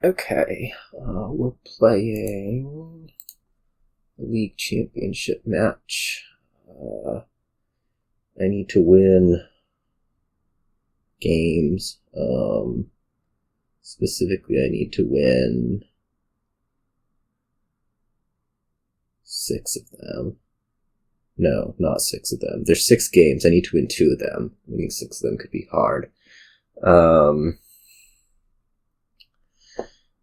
Okay, we're playing a League Championship match. I need to win games. Specifically, I need to win 6 of them. No, not 6 of them. There's 6 games. I need to win 2 of them. Winning 6 of them could be hard.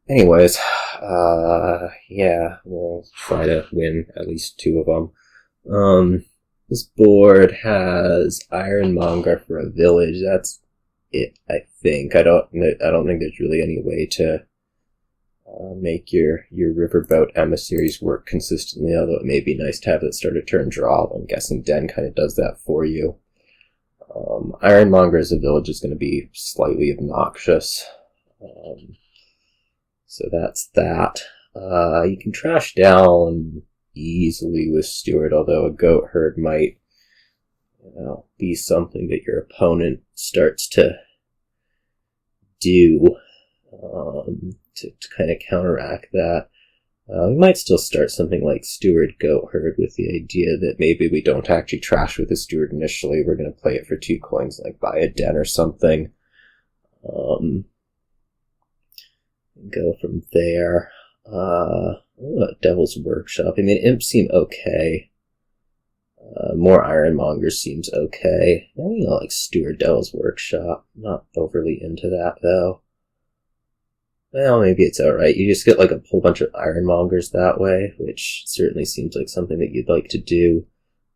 Anyways, yeah, we'll try to win at least 2 of them. This board has Ironmonger for a village. That's it, I think. I don't think there's really any way to make your Riverboat emissaries work consistently, although it may be nice to have that start a turn draw. I'm guessing Den kind of does that for you. Ironmonger as a village is going to be slightly obnoxious. So that's that. You can trash down easily with Steward, although a Goatherd might be something that your opponent starts to do to kind of counteract that. We might still start something like Steward Goatherd with the idea that maybe we don't actually trash with the Steward initially. We're going to play it for 2 coins, like buy a den or something. Go from there. Devil's Workshop. I mean, Imps seem okay. More Ironmonger seems okay. Like Steward Devil's Workshop. Not overly into that, though. Well, maybe it's alright. You just get like a whole bunch of Ironmongers that way, which certainly seems like something that you'd like to do.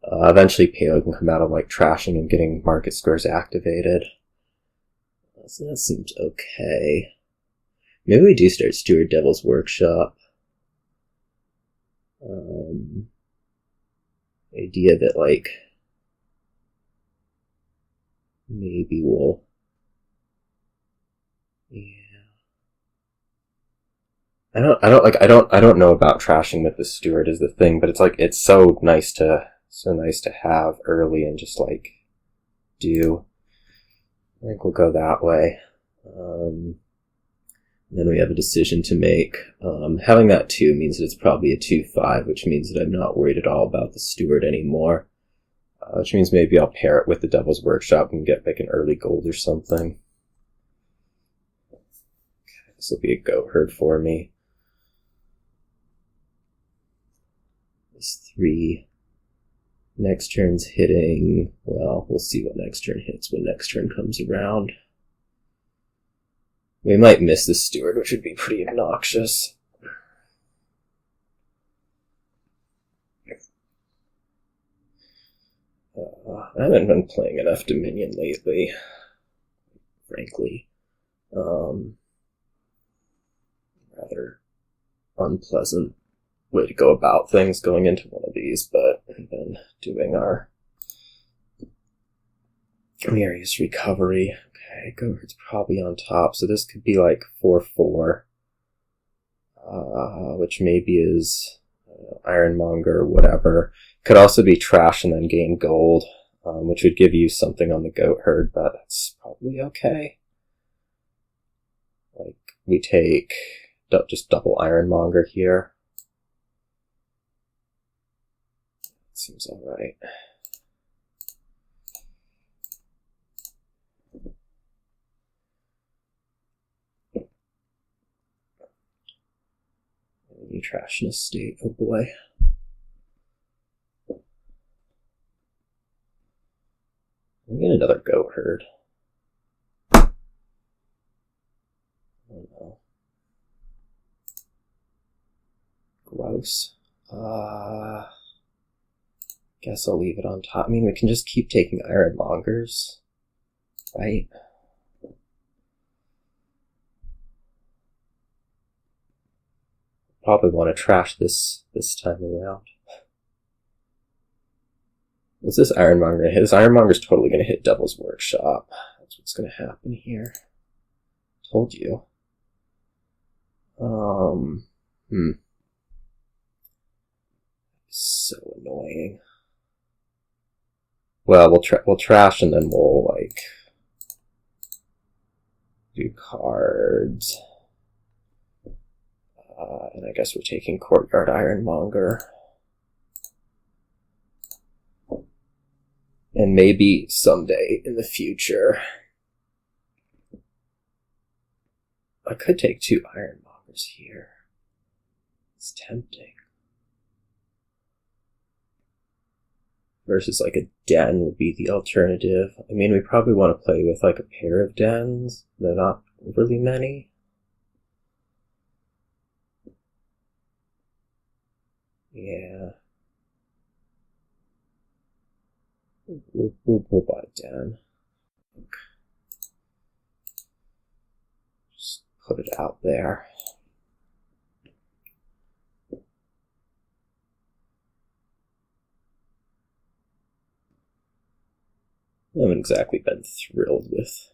Eventually, Palo can come out of like trashing and getting market squares activated. So that seems okay. Maybe we do start Steward Devil's Workshop. Idea that like maybe we'll I don't know about trashing with the Steward is the thing, but it's like it's so nice to have early and just like do. I think we'll go that way. Then we have a decision to make. Having that 2 means that it's probably a 2-5, which means that I'm not worried at all about the Steward anymore. Which means maybe I'll pair it with the Devil's Workshop and get like an early gold or something. Okay, this will be a Goatherd for me. This 3. Next turn's hitting. Well, we'll see what next turn hits when next turn comes around. We might miss the Steward, which would be pretty obnoxious. I haven't been playing enough Dominion lately, frankly. Rather unpleasant way to go about things going into one of these, but I've been doing our various recovery. Okay, Goatherd's probably on top, so this could be like 4-4, which maybe is Ironmonger or whatever. Could also be trash and then gain gold, which would give you something on the Goatherd, but that's probably okay. Like, we take just double Ironmonger here. Seems alright. You trash in a state, oh boy. We get another Goatherd. Oh no. Gross. Guess I'll leave it on top. I mean, we can just keep taking Ironmongers, right? Probably want to trash this time around. What's this Ironmonger going to hit? This Ironmonger's totally going to hit Devil's Workshop. That's what's going to happen here. Told you. So annoying. Well, we'll trash and then we'll like do cards. And I guess we're taking Courtyard Ironmonger. And maybe someday in the future, I could take 2 Ironmongers here. It's tempting. Versus like a den would be the alternative. I mean, we probably want to play with like a pair of dens. They're not overly many. Yeah. We'll buy a den. Just put it out there. I haven't exactly been thrilled with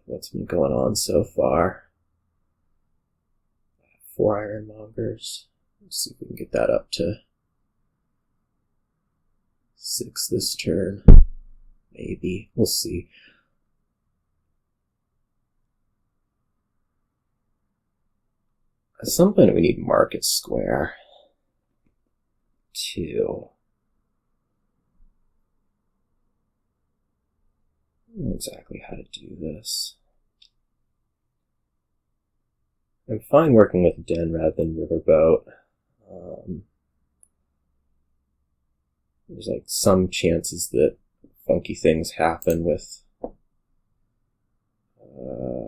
what's been going on so far. 4 Ironmongers. Let's see if we can get that up to 6 this turn. Maybe. We'll see. At some point we need Market Square. 2. I don't know exactly how to do this. I'm fine working with Den rather than Riverboat. There's like some chances that funky things happen with...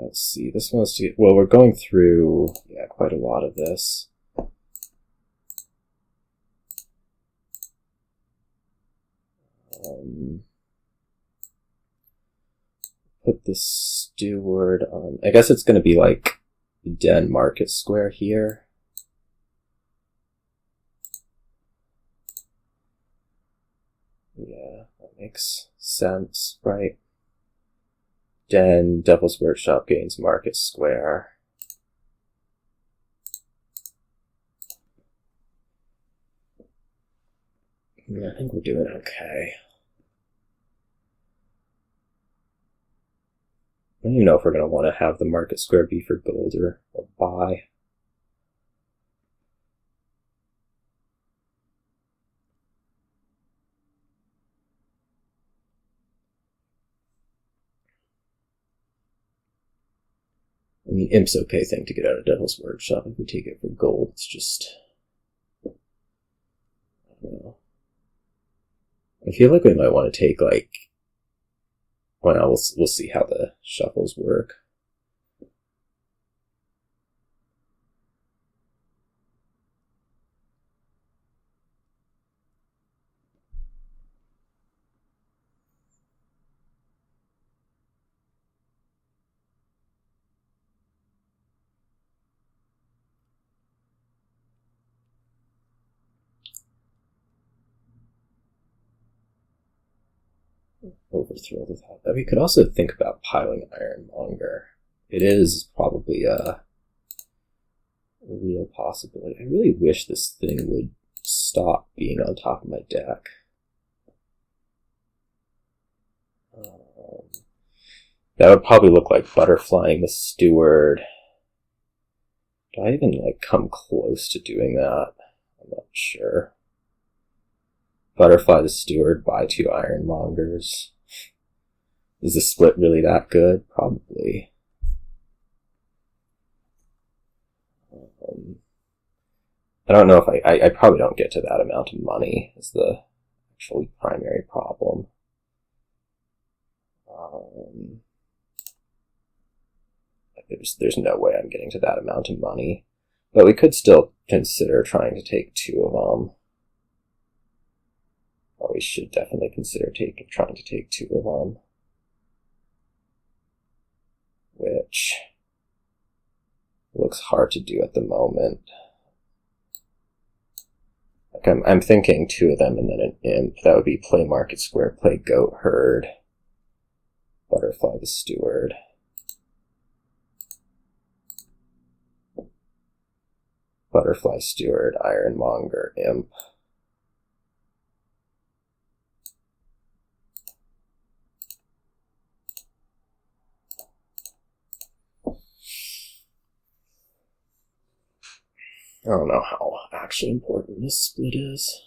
let's see, this one has to... Well, we're going through, quite a lot of this. Put the Steward on... I guess it's going to be like Den Market Square here. Yeah, that makes sense, right? Den, Devil's Workshop gains Market Square. Yeah, I think we're doing okay. I don't even know if we're going to want to have the Market Square be for gold or buy. I mean, Imp's okay thing to get out of Devil's Workshop. If we take it for gold, it's just... I don't know. I feel like we might want to take, like... Well, we'll see how the shuffles work. Overthrilled with that. We could also think about piling Ironmonger. It is probably a real possibility. I really wish this thing would stop being on top of my deck. That would probably look like butterflying the Steward. Do I even come close to doing that? I'm not sure. Butterfly the Steward, buy 2 Ironmongers. Is the split really that good? Probably. I don't know if I probably don't get to that amount of money is the actual primary problem. There's no way I'm getting to that amount of money. But we could still consider trying to take 2 of them. Or we should definitely consider trying to take 2 of them. Which looks hard to do at the moment. I'm thinking 2 of them and then an Imp. That would be play Market Square, play Goatherd, butterfly the Steward. Butterfly Steward, Ironmonger, Imp. I don't know how actually important this split is.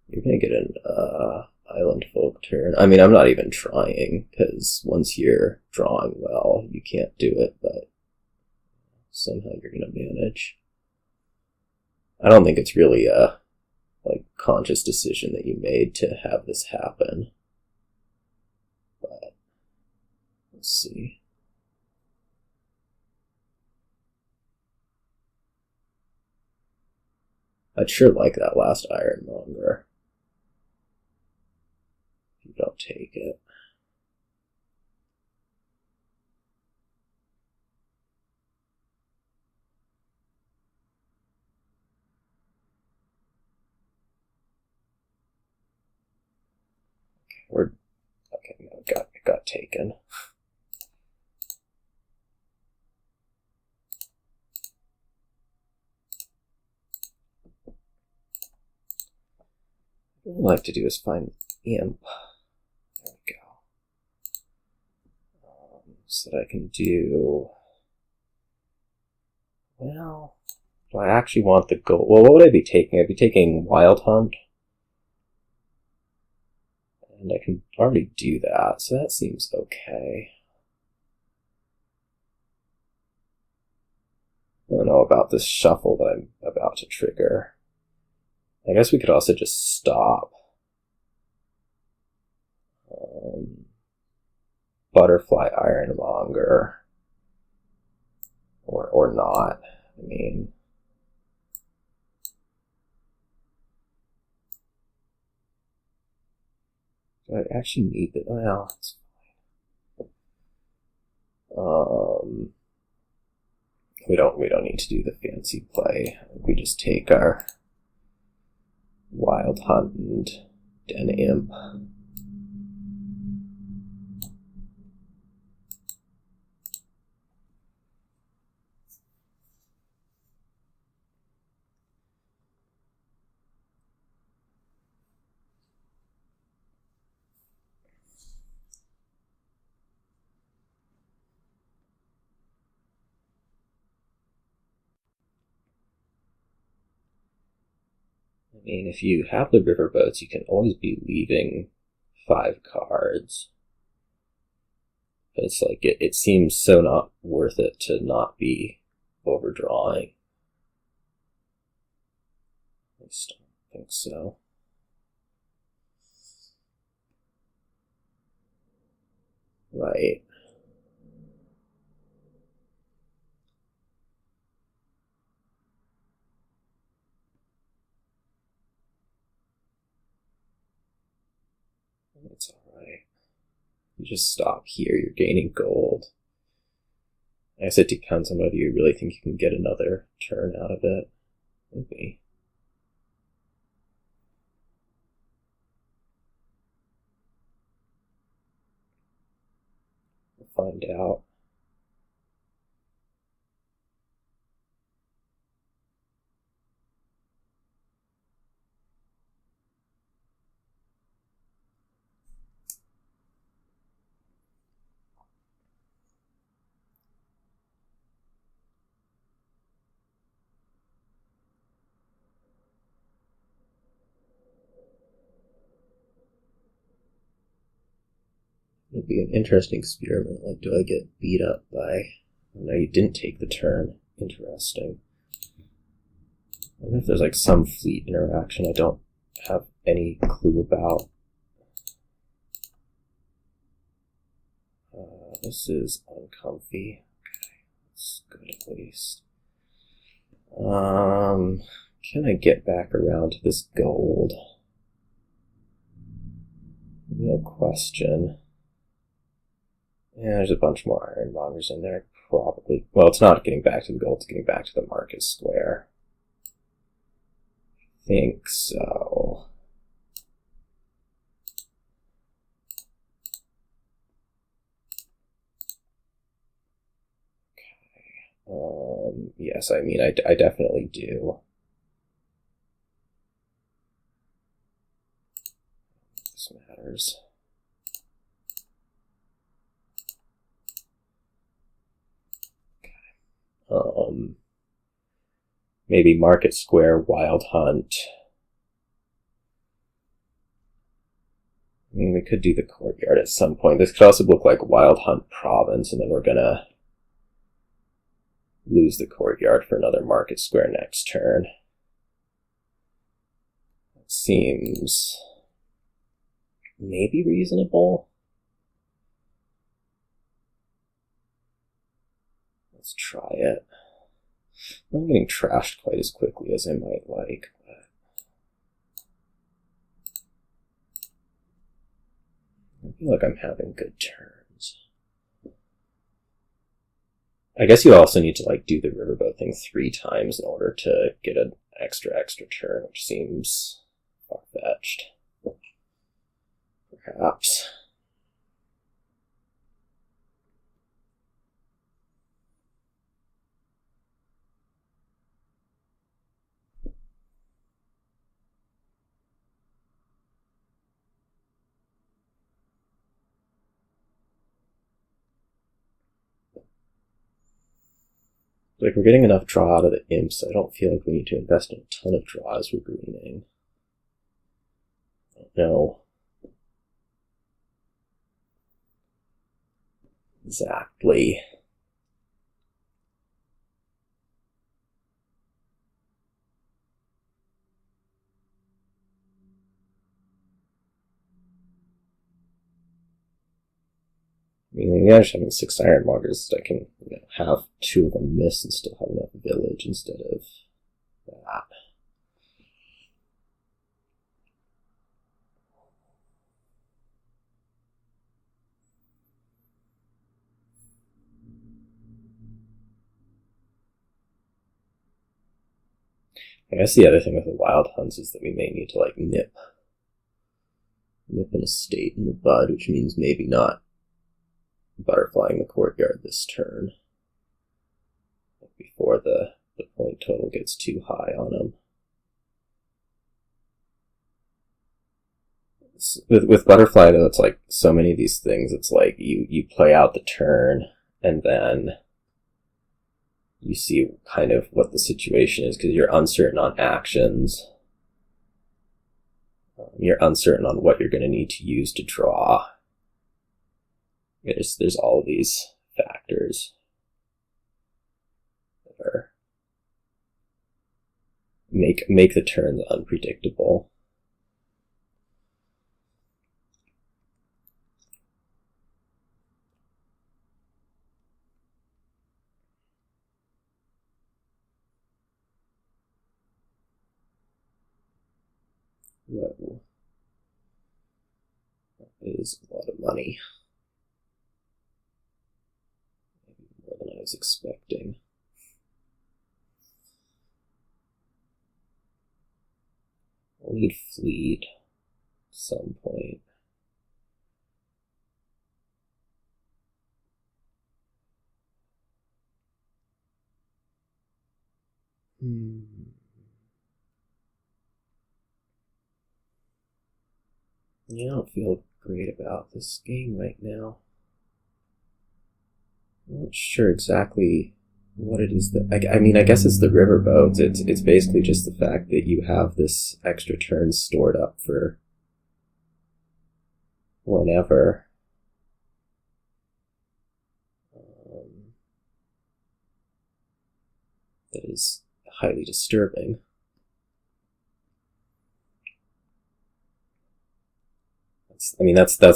You're gonna get an Island Folk turn. I mean, I'm not even trying, because once you're drawing well, you can't do it, but somehow you're gonna manage. I don't think it's really a conscious decision that you made to have this happen. But let's see. I'd sure like that last Ironmonger. If you don't take it. Okay, no, it got taken. What I'd like to do is find Imp. There we go. So that I can do... Well, do I actually want the gold? Well, what would I be taking? I'd be taking Wild Hunt. And I can already do that, so that seems okay. I don't know about this shuffle that I'm about to trigger. I guess we could also just stop. Butterfly Ironmonger. Or not. I mean... do I actually need the... well, it's fine. We don't need to do the fancy play. We just take our Wild Hunt and Den Imp. I mean, if you have the Riverboats, you can always be leaving 5 cards. But it's like, it seems so not worth it to not be overdrawing. I just don't think so. Right. It's alright. You just stop here, you're gaining gold. I guess it depends on whether you really think you can get another turn out of it. Maybe. We'll find out. It'll be an interesting experiment. Like, do I get beat up by... no, you didn't take the turn. Interesting. I wonder if there's like some fleet interaction I don't have any clue about. This is uncomfy. Okay, that's good at least. Can I get back around to this gold? No question. Yeah, there's a bunch more Ironmongers in there. Probably. Well, it's not getting back to the gold, it's getting back to the Marquis square. I think so. Okay. Yes, I mean, I definitely do. This matters. Maybe Market Square, Wild Hunt. I mean, we could do the Courtyard at some point. This could also look like Wild Hunt Province, and then we're gonna lose the Courtyard for another Market Square next turn. That seems maybe reasonable. Let's try it. I'm not getting trashed quite as quickly as I might like, but I feel like I'm having good turns. I guess you also need to like do the Riverboat thing 3 times in order to get an extra turn, which seems far-fetched. Perhaps. Like, we're getting enough draw out of the imps, so I don't feel like we need to invest in a ton of draw as we're greening. I don't know exactly. I mean, yeah, just having 6 Ironmongers, I can have 2 of them miss and still have enough village instead of that. I guess the other thing with the Wild Hunts is that we may need to like nip an estate in the bud, which means maybe not butterflying the Courtyard this turn before the point total gets too high on them. With Butterfly, though, it's like so many of these things, it's like you play out the turn and then you see kind of what the situation is because you're uncertain on actions. You're uncertain on what you're going to need to use to draw. There's all of these factors that are make the turns unpredictable. Whoa. That is a lot of money. Maybe more than I was expecting. We'll need fleet at some point. Yeah, I don't feel great about this game right now. I'm not sure exactly what it is that... I mean, I guess it's the Riverboat. It's basically just the fact that you have this extra turn stored up for whenever. That is highly disturbing. That's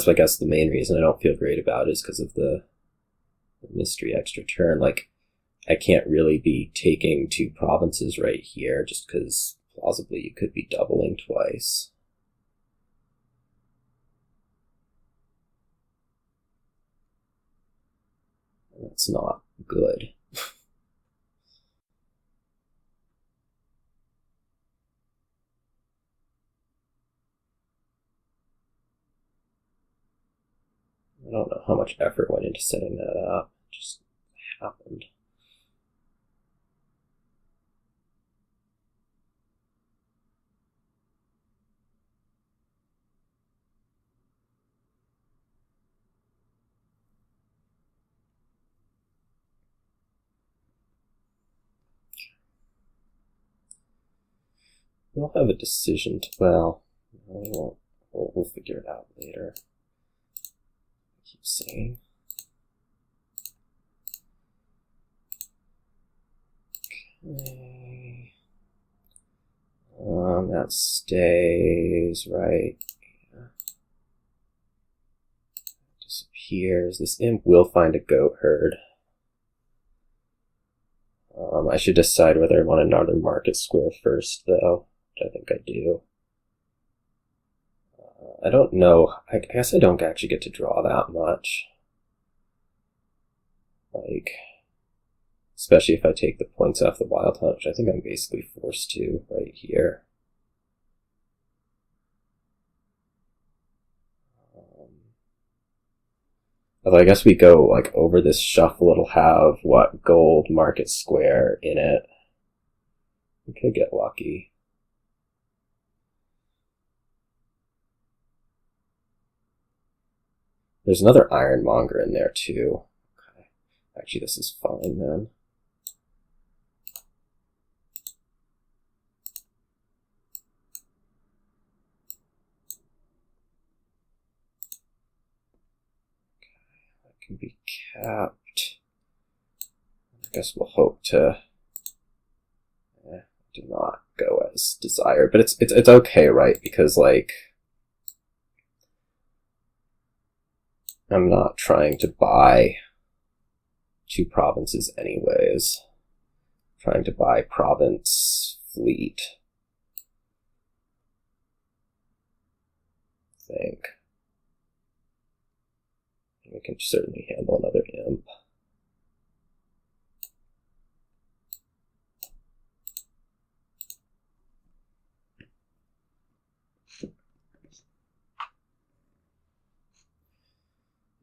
I guess the main reason I don't feel great about it is because of the mystery extra turn. Like, I can't really be taking 2 provinces right here just because plausibly you could be doubling twice. And that's not good. I don't know how much effort went into setting that up. It just happened. We'll have a decision to, well, we won't. We'll figure it out later. I keep saying. Okay. That stays, right? Yeah. Disappears. This imp will find a Goatherd. I should decide whether I want another market square first, though, which I think I do. I don't know. I guess I don't actually get to draw that much. Like, especially if I take the points off the Wild Hunt, which I think I'm basically forced to right here. Although I guess we go like over this shuffle, it'll have what, gold market square in it. We could get lucky. There's another Ironmonger in there too. Okay. Actually, this is fine then. Can be capped. I guess we'll hope to do not go as desired, but it's okay, right? Because like I'm not trying to buy 2 provinces anyways. I'm trying to buy province fleet. I think. We can certainly handle another imp.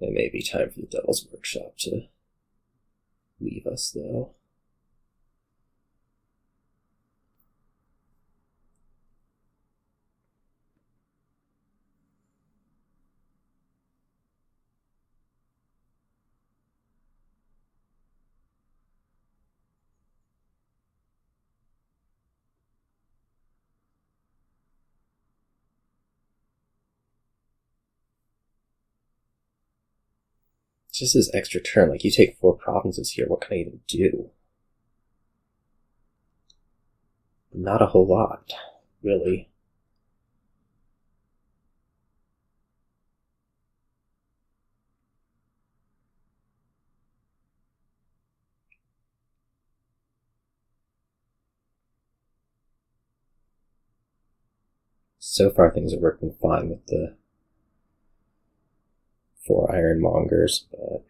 It may be time for the Devil's Workshop to leave us, though. It's just this extra turn. Like, you take 4 provinces here, what can I even do? Not a whole lot, really. So far, things are working fine with the 4 Ironmongers, but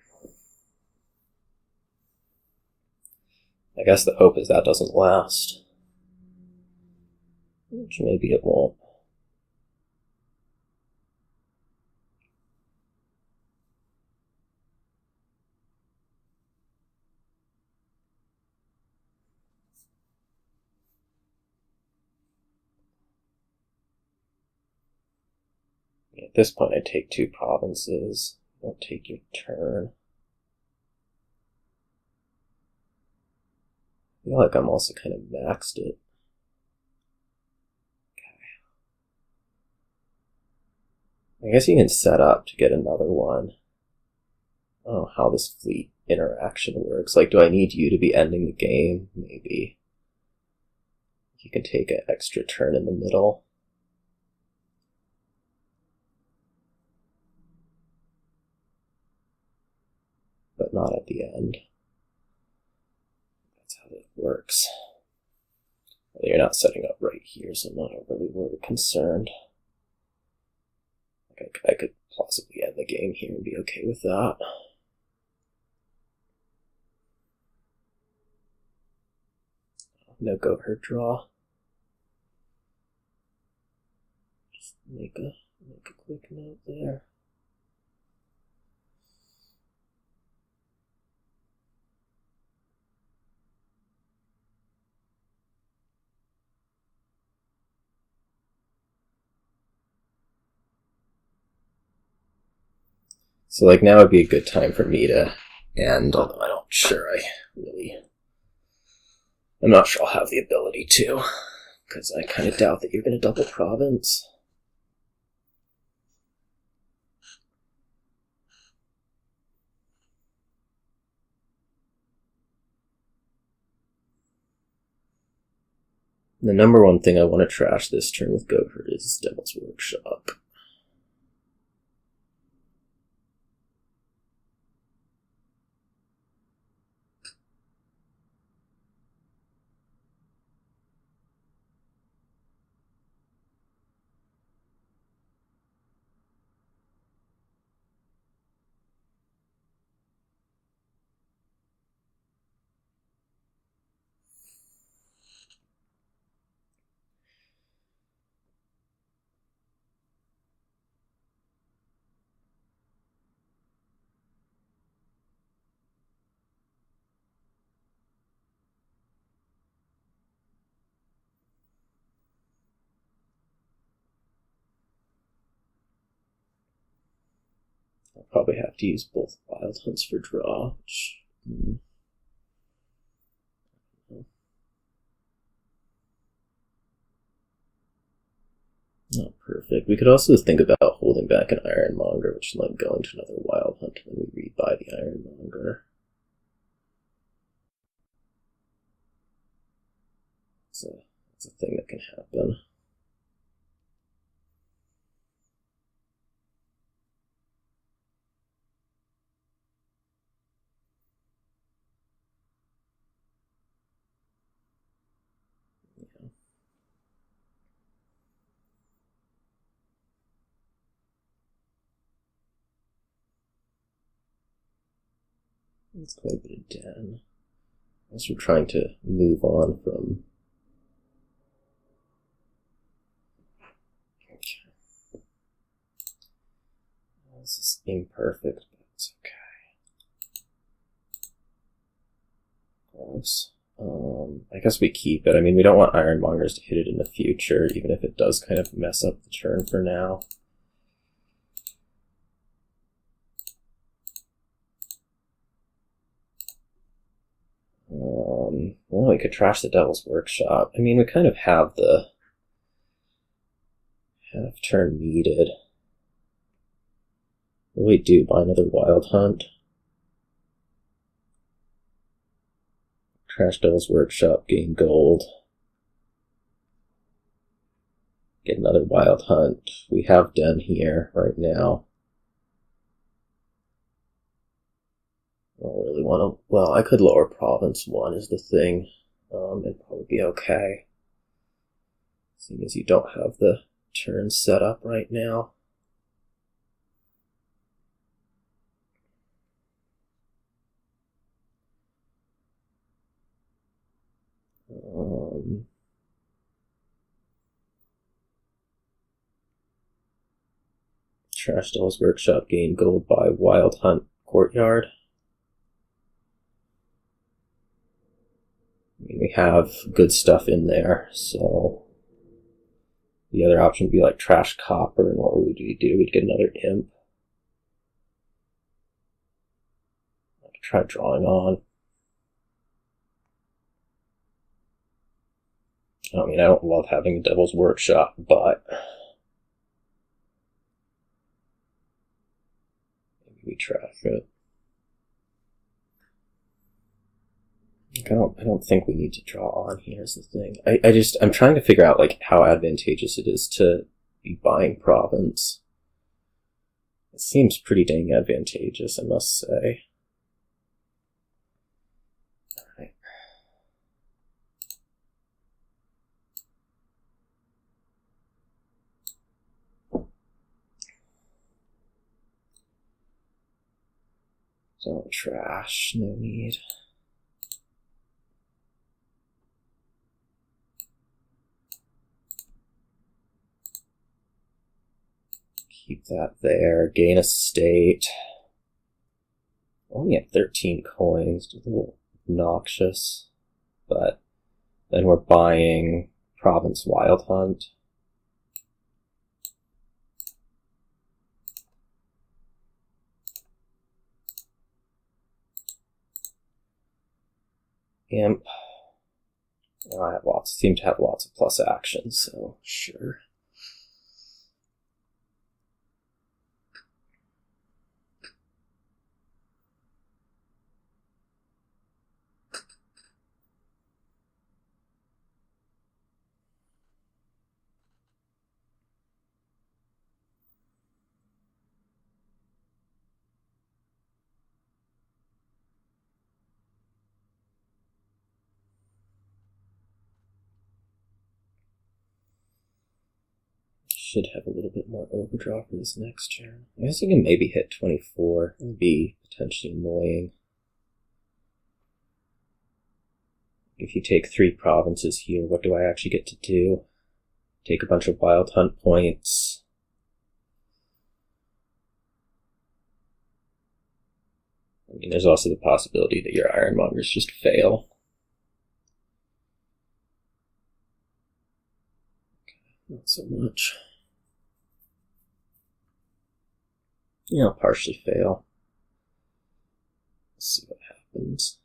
I guess the hope is that doesn't last. Which maybe it won't. At this point, I take 2 provinces. Don't take your turn. I feel like I'm also kind of maxed it. Okay. I guess you can set up to get another one. I don't know how this fleet interaction works. Like, do I need you to be ending the game? Maybe. You can take an extra turn in the middle. But not at the end. That's how it works. Well, you're not setting up right here, so I'm not overly concerned. I could possibly end the game here and be okay with that. No Goatherd draw. Just make a quick note there. So, like, now would be a good time for me to end, although I'm not sure I'll have the ability to. because I kind of doubt that you're going to double province. The number one thing I want to trash this turn with Goatherd is Devil's Workshop. I'll probably have to use both Wild Hunts for draw, which... Not perfect. We could also think about holding back an Ironmonger, which is like going to another Wild Hunt, and then we rebuy the Ironmonger. So that's a thing that can happen. It's quite a bit of den. As we're trying to move on from... Okay. This is imperfect, but it's okay. Gross. I guess we keep it. I mean, we don't want Ironmongers to hit it in the future, even if it does kind of mess up the turn for now. Well, we could trash the Devil's Workshop. I mean, we kind of have the half turn needed. What do we do? Buy another Wild Hunt? Trash Devil's Workshop, gain gold. Get another Wild Hunt. We have Den here right now. I don't really want to... Well, I could lower Province 1 is the thing. It'd probably be okay. Seeing as you don't have the turn set up right now. Trash Devil's Workshop, gain gold by Wild Hunt Courtyard. I mean, we have good stuff in there, so the other option would be like trash copper, and what would we do? We'd get another imp. I could try drawing on. I mean, I don't love having a Devil's Workshop, but maybe we trash it. I don't think we need to draw on here is the thing. I'm trying to figure out like how advantageous it is to be buying province. It seems pretty dang advantageous, I must say. Alright. Don't trash, no need. Keep that there. Gain a state. Only at 13 coins. A little obnoxious. But then we're buying Province Wild Hunt. Imp. I have seem to have lots of plus actions, so sure. Should have a little bit more overdraw for this next turn. I guess you can maybe hit 24. That would be potentially annoying. If you take 3 provinces here, what do I actually get to do? Take a bunch of wild hunt points. I mean, there's also the possibility that your Ironmongers just fail. Okay, not so much. Yeah, I'll partially fail. Let's see what happens.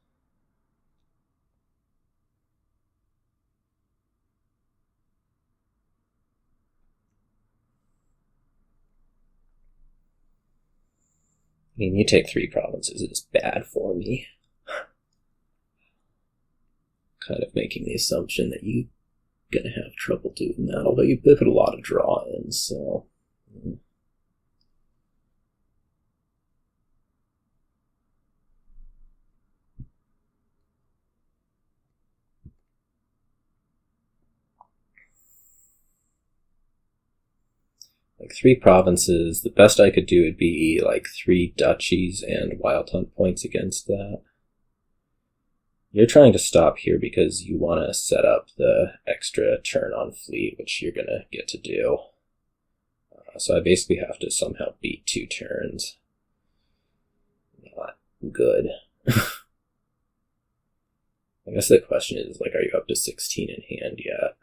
I mean, you take 3 provinces, it's bad for me. Kind of making the assumption that you're gonna have trouble doing that, although you put a lot of draw in, so... Like 3 provinces, the best I could do would be like 3 duchies and wild hunt points against that. You're trying to stop here because you want to set up the extra turn on fleet, which you're going to get to do. So I basically have to somehow beat 2 turns. Not good. I guess the question is, like, are you up to 16 in hand yet?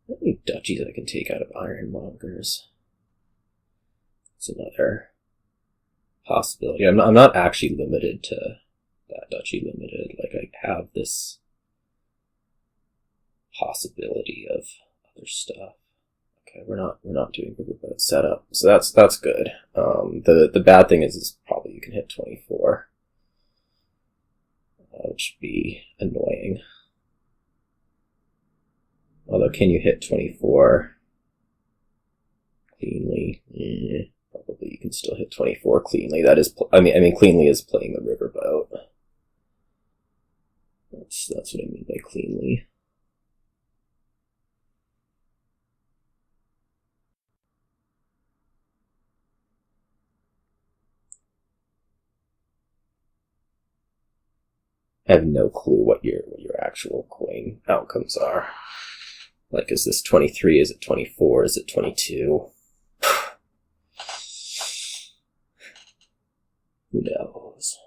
How many duchies I can take out of Ironmongers? It's another possibility. I'm not actually limited to that duchy limited. Like, I have this possibility of other stuff. Okay, we're not doing Riverboat setup, so that's good. The bad thing is probably you can hit 24, which would be annoying. Although, can you hit 24 cleanly? Probably you can still hit 24 cleanly. That is, I mean, cleanly is playing the Riverboat. That's what I mean by cleanly. I have no clue what your actual coin outcomes are. Like, is this 23? Is it 24? Is it 22? Who knows?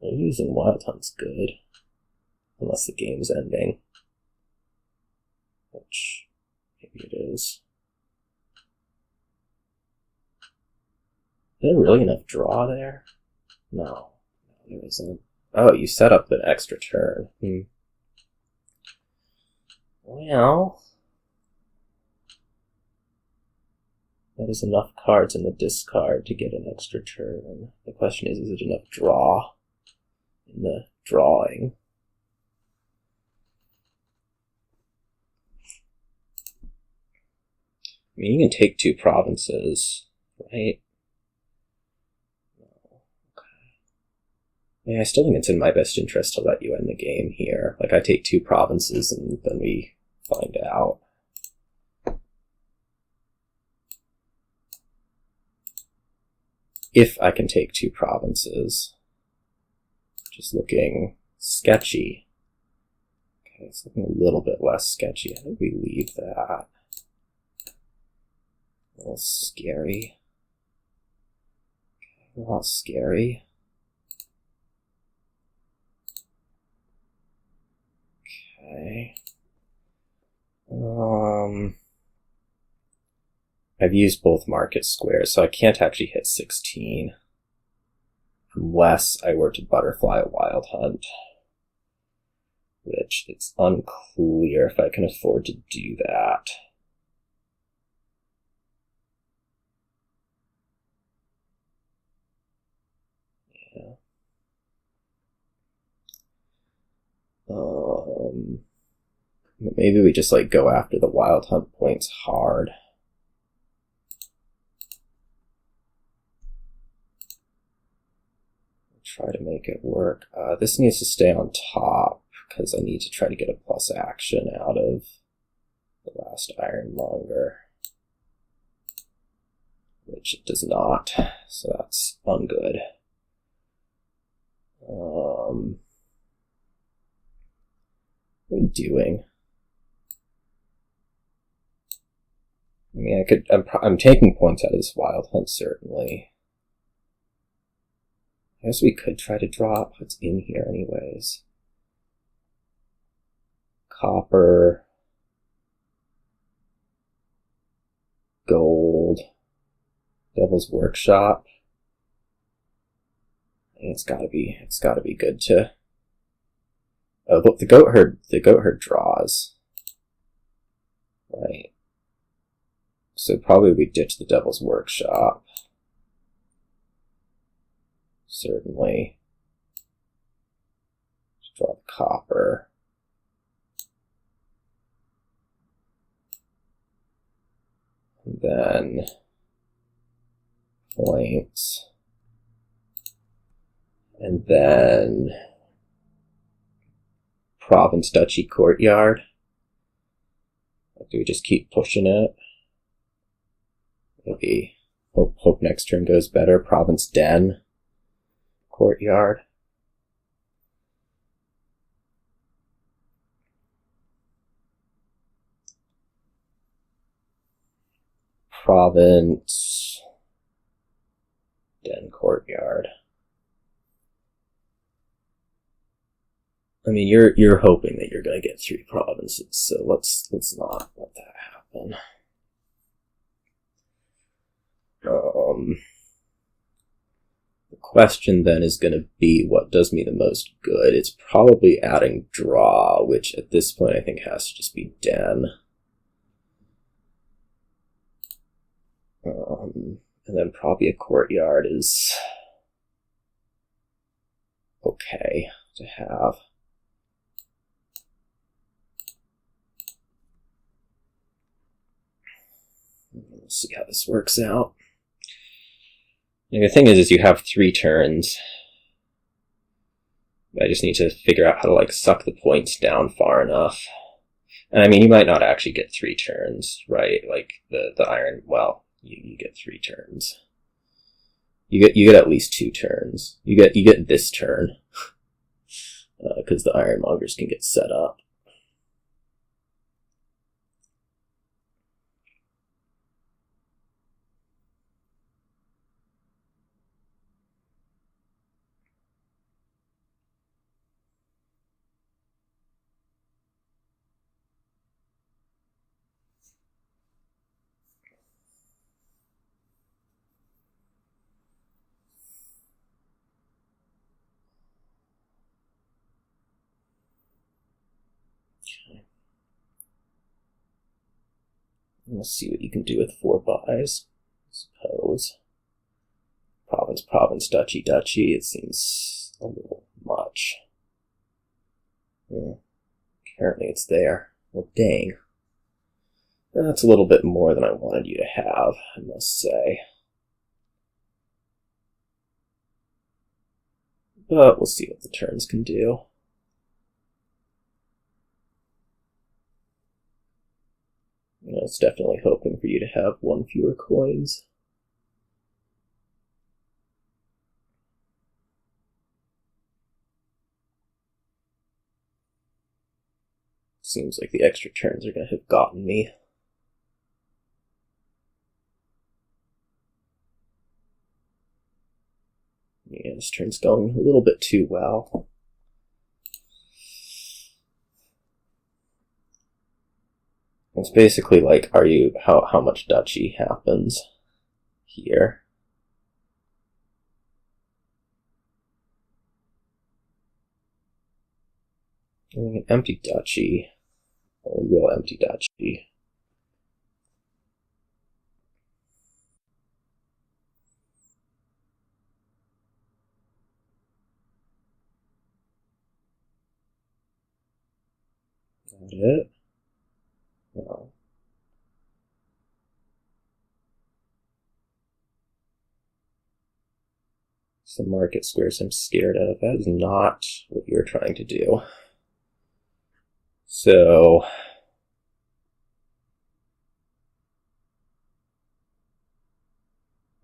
Using Wild Hunt's good. Unless the game's ending. Which, maybe it is. Is there really enough draw there? No, there isn't. Oh, you set up an extra turn. Well, that is enough cards in the discard to get an extra turn. The question is it enough draw in the drawing? I mean, you can take 2 provinces, right? Yeah, I still think it's in my best interest to let you end the game here. Like, I take 2 provinces and then we find out. If I can take 2 provinces. Just looking sketchy. Okay, it's looking a little bit less sketchy. I think we leave that. A little scary. A lot scary. Okay. I've used both market squares, so I can't actually hit 16. Unless I were to butterfly a wild hunt. Which it's unclear if I can afford to do that. Yeah. Maybe we just like go after the wild hunt points hard. Try to make it work. This needs to stay on top because I need to try to get a plus action out of the last Ironmonger, which it does not, so that's ungood. What are you doing? I mean, I'm taking points out of this wild hunt, certainly. I guess we could try to drop what's in here anyways. Copper. Gold. Devil's Workshop. It's gotta be good to... Oh, look, the Goatherd draws. Right. So probably we ditch the Devil's Workshop. Certainly. Draw the copper. And then points. And then Province Duchy Courtyard. Do we just keep pushing it? Maybe hope next turn goes better. Province Den. Courtyard. Province. Den Courtyard. I mean, you're hoping that you're going to get 3 provinces, so let's not let that happen. The question then is going to be what does me the most good. It's probably adding draw, which at this point I think has to just be Den. And then probably a Courtyard is okay to have. Let's see how this works out. And the thing is you have 3 turns. I just need to figure out how to like suck the points down far enough. And I mean, you might not actually get 3 turns, right? Like the iron. Well, you get 3 turns. You get at least 2 turns. You get this turn because the Ironmongers can get set up. Let's see what you can do with 4 buys, I suppose. Province, Duchy. It seems a little much. Yeah. Apparently it's there. Well, dang. That's a little bit more than I wanted you to have, I must say. But we'll see what the turns can do. It's definitely hoping for you to have 1 fewer coins. Seems like the extra turns are going to have gotten me. turn's going a little bit too well. It's basically like, how much duchy happens here. An empty duchy. Oh, we will empty duchy. Is that it? No. It's the market squares I'm scared of. That is not what you're trying to do. So,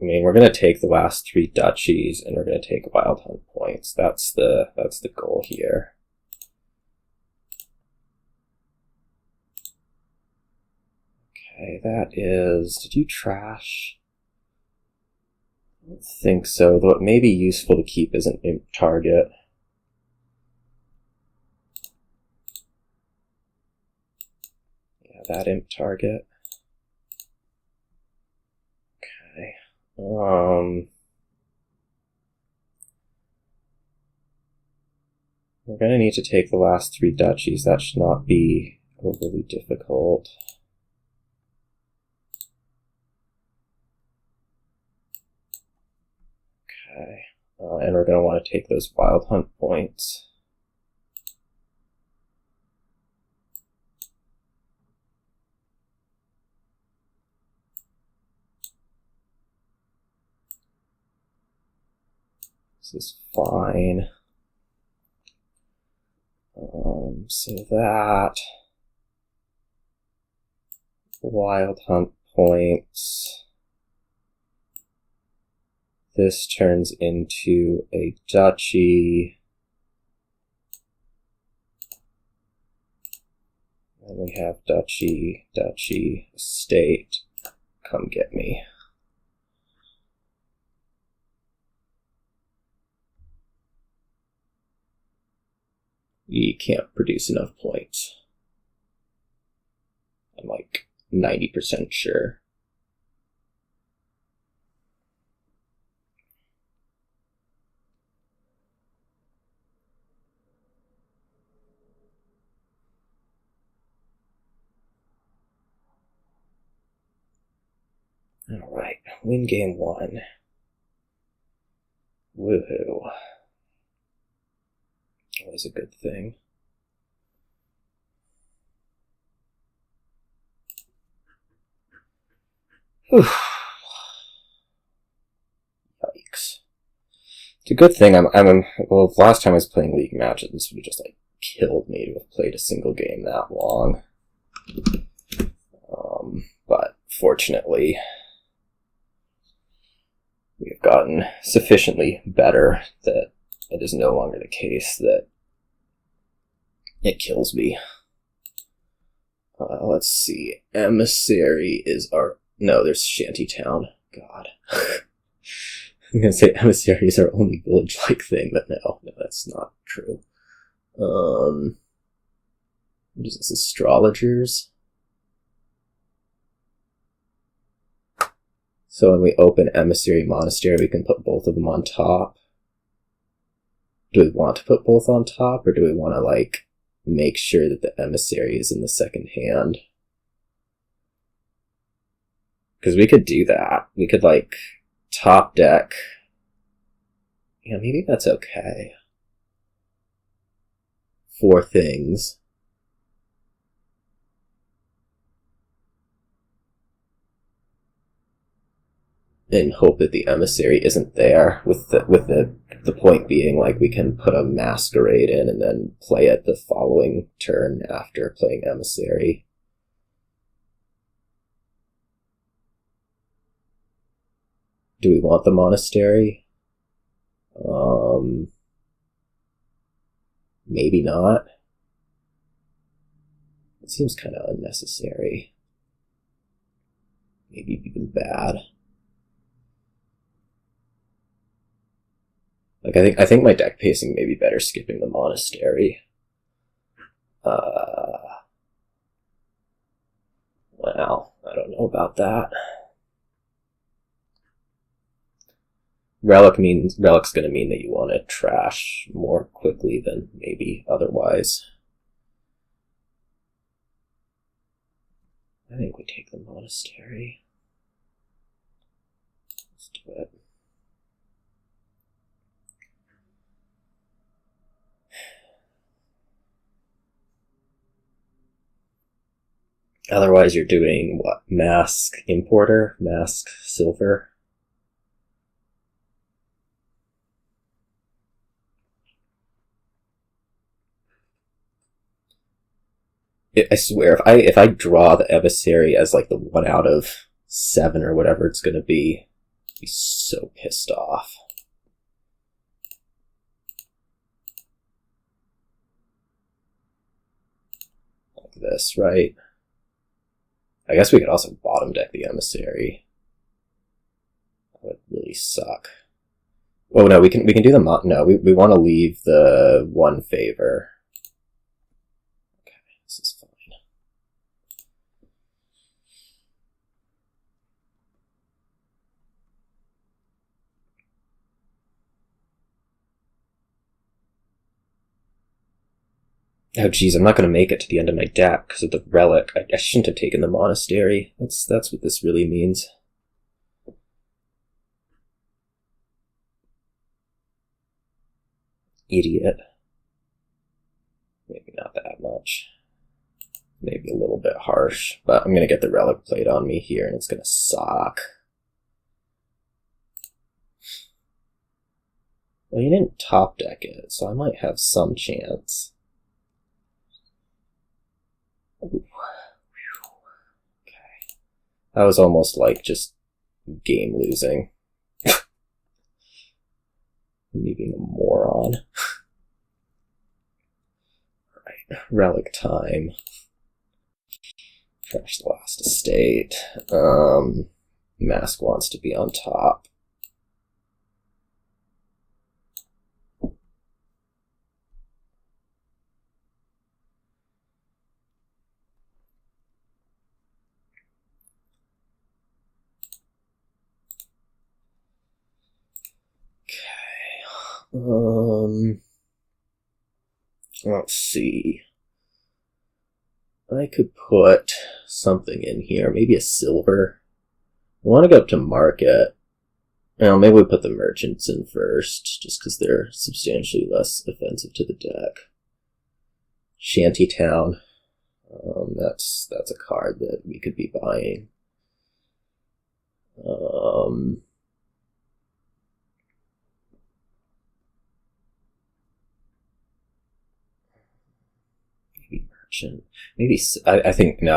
I mean, we're going to take the last 3 duchies, and we're going to take Wild Hunt points. That's the goal here. Okay, that is... Did you trash? I don't think so, though it may be useful to keep as an imp target. Yeah, that imp target. Okay. We're going to need to take the last 3 duchies. That should not be overly difficult. Okay. And we're going to want to take those Wild Hunt points. This is fine. So that Wild Hunt points. This turns into a duchy. And we have duchy, duchy, estate. Come get me. We can't produce enough points. I'm like 90% sure. Alright, win game 1. Woohoo. Always a good thing. Whew. Yikes. It's a good thing well, last time I was playing League matches, this would have just, like, killed me to have played a single game that long. But, fortunately, we have gotten sufficiently better that it is no longer the case that it kills me. Let's see. Emissary is our... No, there's Shantytown. God. I'm gonna say Emissary is our only village-like thing, but no, that's not true. What is this? Astrologers? So when we open Emissary Monastery, we can put both of them on top. Do we want to put both on top, or do we want to, like, make sure that the Emissary is in the second hand? Because we could do that. We could, like, top deck. Yeah, maybe that's okay. 4 things. And hope that the Emissary isn't there, with the point being, like, we can put a Masquerade in and then play it the following turn after playing Emissary. Do we want the Monastery? Maybe not. It seems kind of unnecessary. Maybe even bad. Like, I think my deck pacing may be better skipping the Monastery. Well, I don't know about that. Relic's going to mean that you want to trash more quickly than maybe otherwise. I think we take the Monastery. Let's do it. Otherwise, you're doing what? Mask Importer? Mask Silver? I swear, if I draw the Emissary as like the 1 out of 7 or whatever it's gonna be, I'd be so pissed off. Like this, right? I guess we could also bottom deck the Emissary. That would really suck. Oh no, we can do the no, we want to leave the 1 favor. Okay, this is fine. Oh geez, I'm not going to make it to the end of my deck because of the Relic. I shouldn't have taken the Monastery. That's what this really means. Idiot. Maybe not that much. Maybe a little bit harsh, but I'm going to get the Relic played on me here and it's going to suck. Well, you didn't top deck it, so I might have some chance. Ooh. Okay. That was almost like just game losing. Me being a moron. Alright, Relic time. Trash the last estate. Mask wants to be on top. Let's see. I could put something in here, maybe a silver. I want to go up to market. Well, maybe we put the merchants in first, just because they're substantially less offensive to the deck. Shanty Town. That's a card that we could be buying. Maybe I think we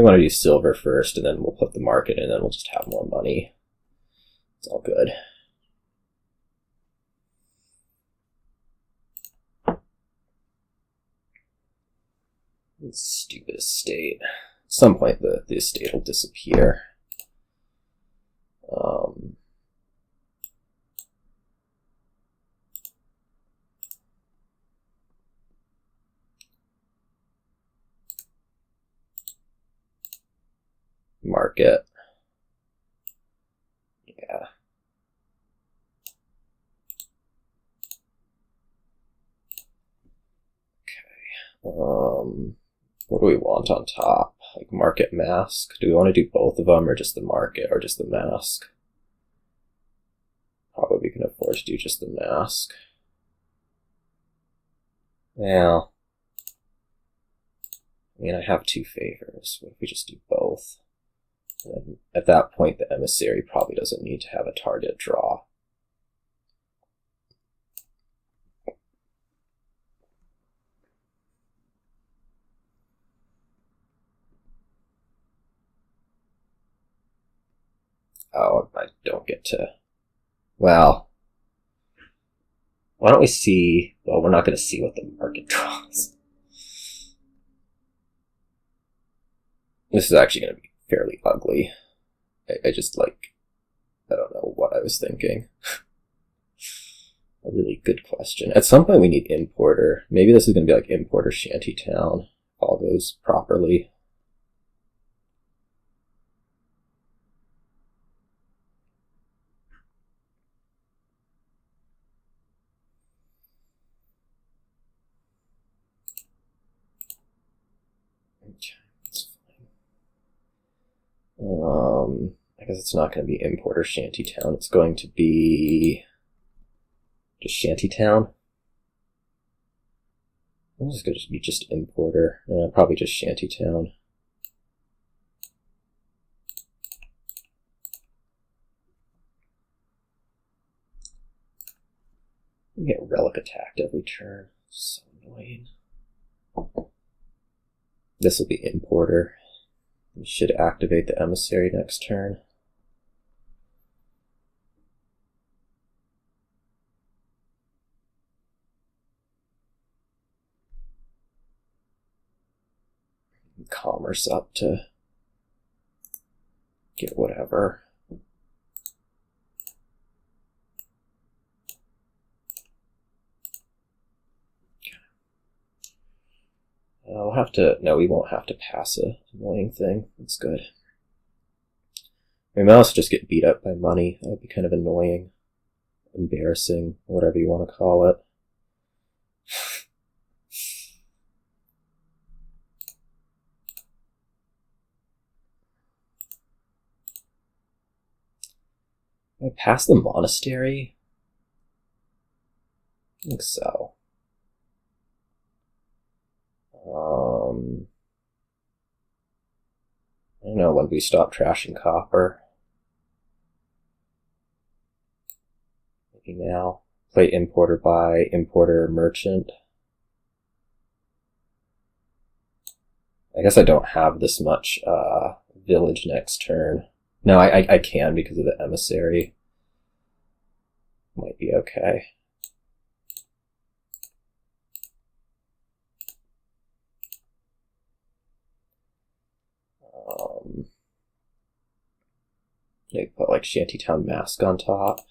want to do silver first, and then we'll put the market in, and then we'll just have more money. It's all good. Stupid estate. At some point, the estate will disappear. Market. Yeah. Okay. What do we want on top? Like market mask? Do we want to do both of them, or just the market, or just the mask? Probably we can afford to do just the mask. Yeah. I mean, I have 2 favors. What if we just do both? And at that point, the Emissary probably doesn't need to have a target draw. Oh, I don't get to... Well, why don't we see... Well, we're not going to see what the market draws. This is actually going to be fairly ugly. I just, like... I don't know what I was thinking. a really good question. At some point we need importer. Maybe this is going to be like importer shantytown. All goes properly. I guess it's not going to be importer shantytown. It's going to be just shantytown. I'm just going to be just importer. Probably just shantytown. You get relic attacked every turn. So annoying. This will be importer. We should activate the emissary next turn. Commerce up to get whatever. I'll have to, no, we won't have to pass a annoying thing. That's good. We might also just get beat up by money. That would be kind of annoying, embarrassing, whatever you want to call it. Did I pass the Monastery? I think so. I don't know, when we stop trashing copper. Maybe now. Play importer by importer merchant. I guess I don't have this much village next turn. No, I can because of the emissary. Might be okay. Maybe put like Shantytown Mask on top.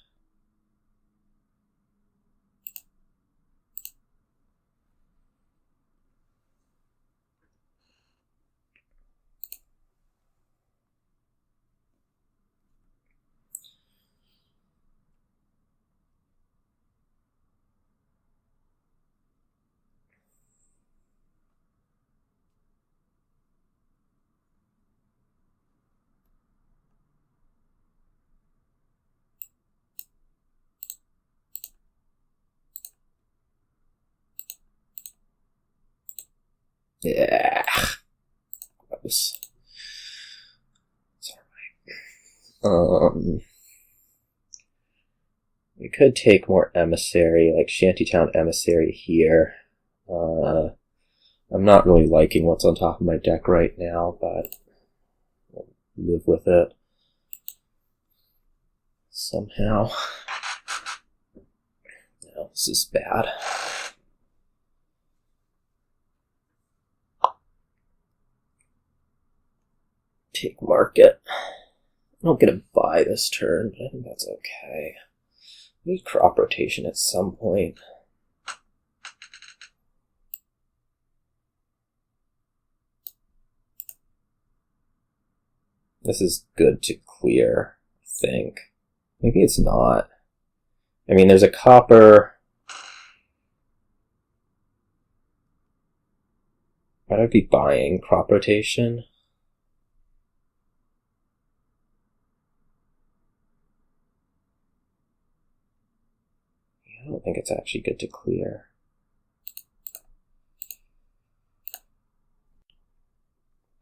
Yeah. Gross. It's alright. We could take more emissary, like Shantytown emissary here. I'm not really liking what's on top of my deck right now, but I'll live with it somehow. No, this is bad. Take market. I don't get a buy this turn, but I think that's okay. I need crop rotation at some point. This is good to clear, I think. Maybe it's not. I mean, there's a copper. Might I be buying crop rotation? I don't think it's actually good to clear.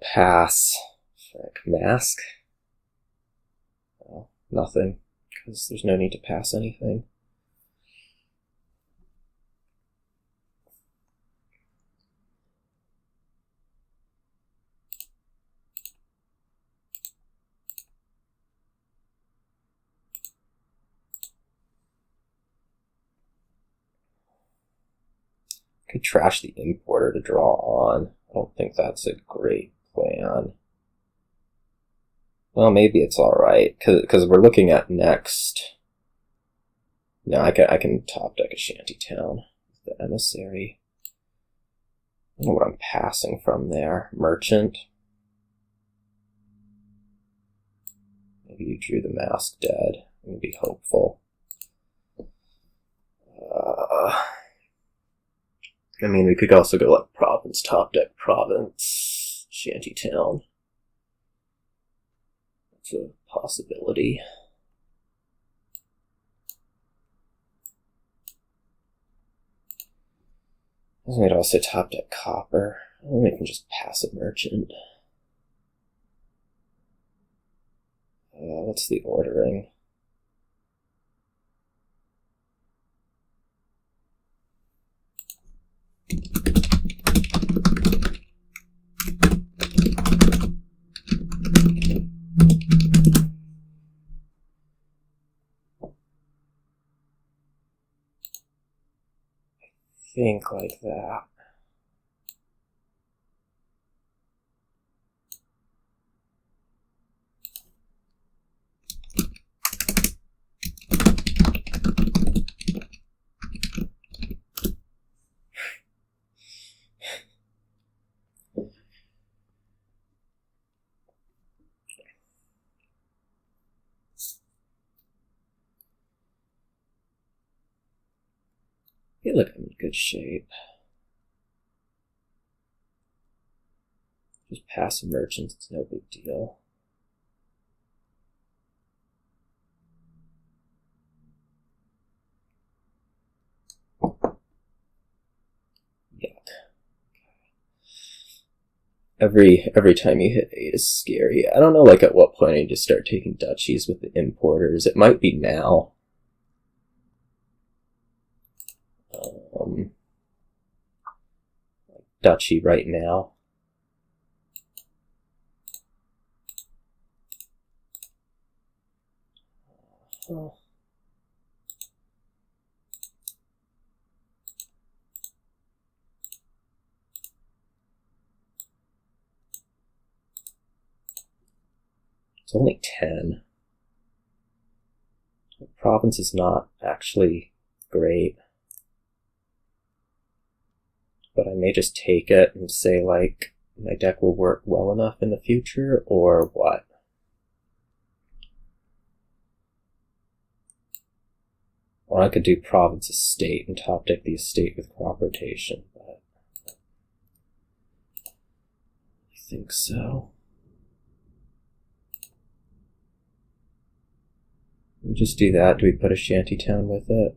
Pass. Frick. Mask? Oh, nothing, because there's no need to pass anything. Could trash the importer to draw on. I don't think that's a great plan. Well, maybe it's alright, because we're looking at next No, I can top deck a Shantytown with the Emissary. I don't know what I'm passing from there. Merchant. Maybe you drew the Mask dead. I'm gonna be hopeful. I mean, we could also go like Province, top deck Province, Shantytown. That's a possibility. We'd also top deck Copper. Or we can just pass a Merchant. What's the ordering? Think like that. I feel like I'm in good shape. Just pass a merchant, it's no big deal. Yuck. Every time you hit 8 is scary. I don't know like at what point I need to start taking duchies with the importers. It might be now. Duchy right now. Oh. It's only 10. The province is not actually great. But I may just take it and say, like, my deck will work well enough in the future, or what? Or I could do province estate and top deck the estate with crop rotation, but I think so. We just do that. Do we put a Shantytown with it?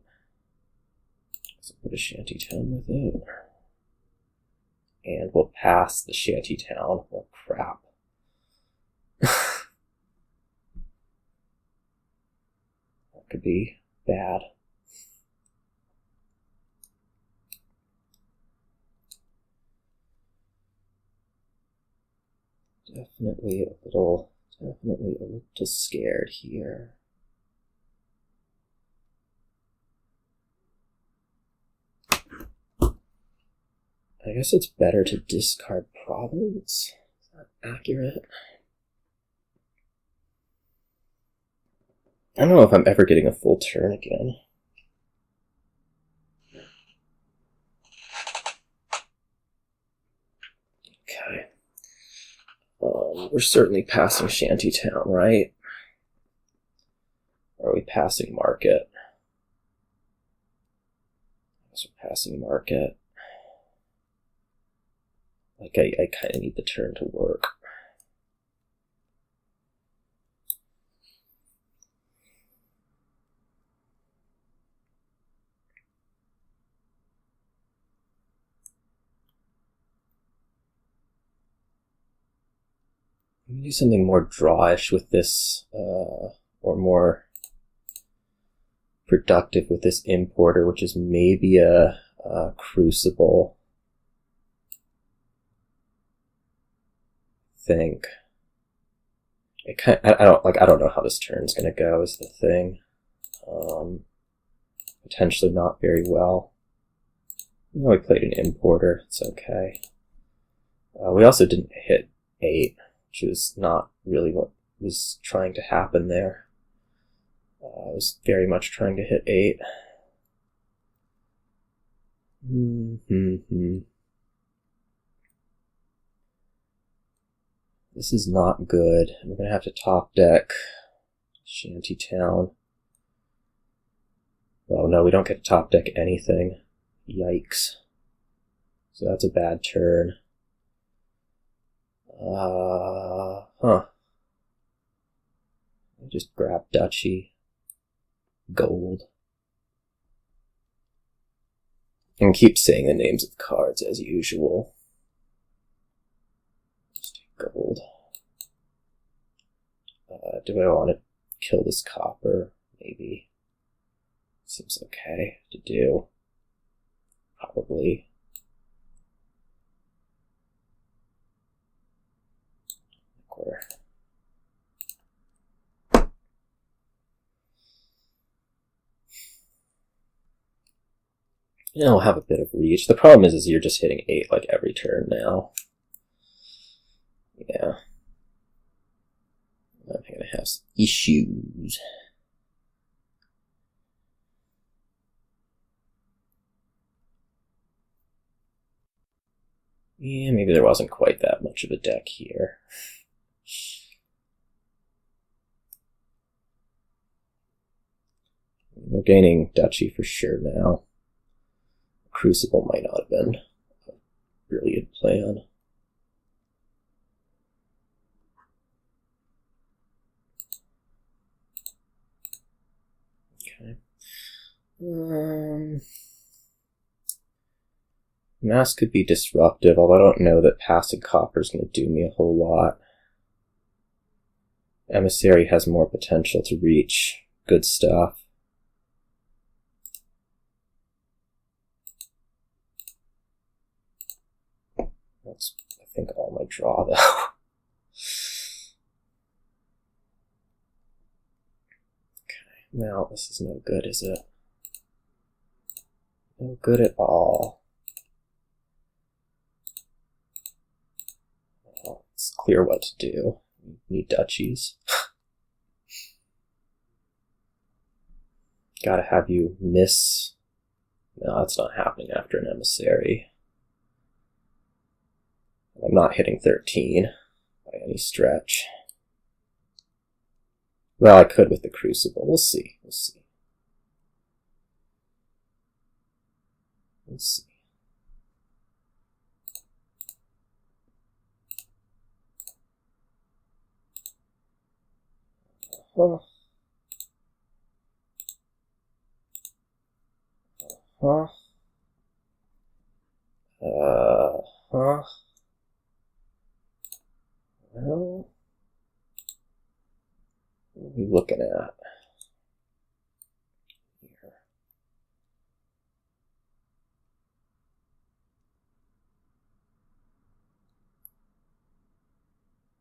Let's put a Shantytown with it. And we'll pass the Shantytown. Oh, crap. That could be bad. Definitely a little scared here. I guess it's better to discard province. Is that accurate? I don't know if I'm ever getting a full turn again. Okay. We're certainly passing Shantytown, right? Or are we passing Market? I guess we're passing Market. Like, I kind of need the turn to work. I'm going to do something more drawish with this, or more productive with this importer, which is maybe a Crucible. Think I don't know how this turn's gonna go is the thing. Potentially not very well. You know, we played an importer, it's okay. We also didn't hit 8, which was not really what was trying to happen there. I was very much trying to hit 8. This is not good. We're going to have to top deck Shanty Town. Oh no, we don't get to top deck anything. Yikes. So that's a bad turn. I just grab Duchy. Gold. And keep saying the names of cards as usual. Just take gold. Do I want to kill this copper? Maybe. Seems okay to do. Probably. Yeah, we'll have a bit of reach. The problem is you're just hitting 8 like every turn now. Yeah. I'm gonna have some issues. Yeah, maybe there wasn't quite that much of a deck here. We're gaining Duchy for sure now. Crucible might not have been a brilliant plan. Okay. Mass could be disruptive, although I don't know that passing copper is going to do me a whole lot. Emissary has more potential to reach good stuff. That's, I think, all my draw, though. Okay, now this is no good, is it? No good at all. Well, it's clear what to do. We need duchies. Gotta have you miss. No, that's not happening after an emissary. I'm not hitting 13 by any stretch. Well, I could with the Crucible. We'll see. We'll see. We'll see. Uh-huh. Uh-huh. Uh-huh. Well, what are we looking at here?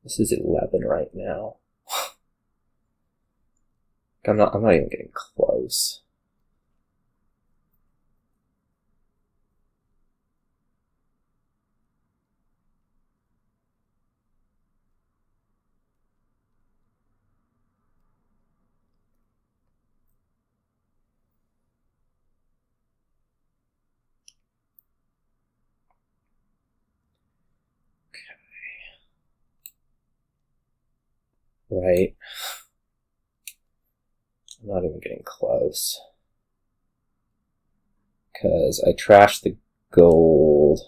This is 11 right now. I'm not even getting close. Right. I'm not even getting close. Because I trashed the gold.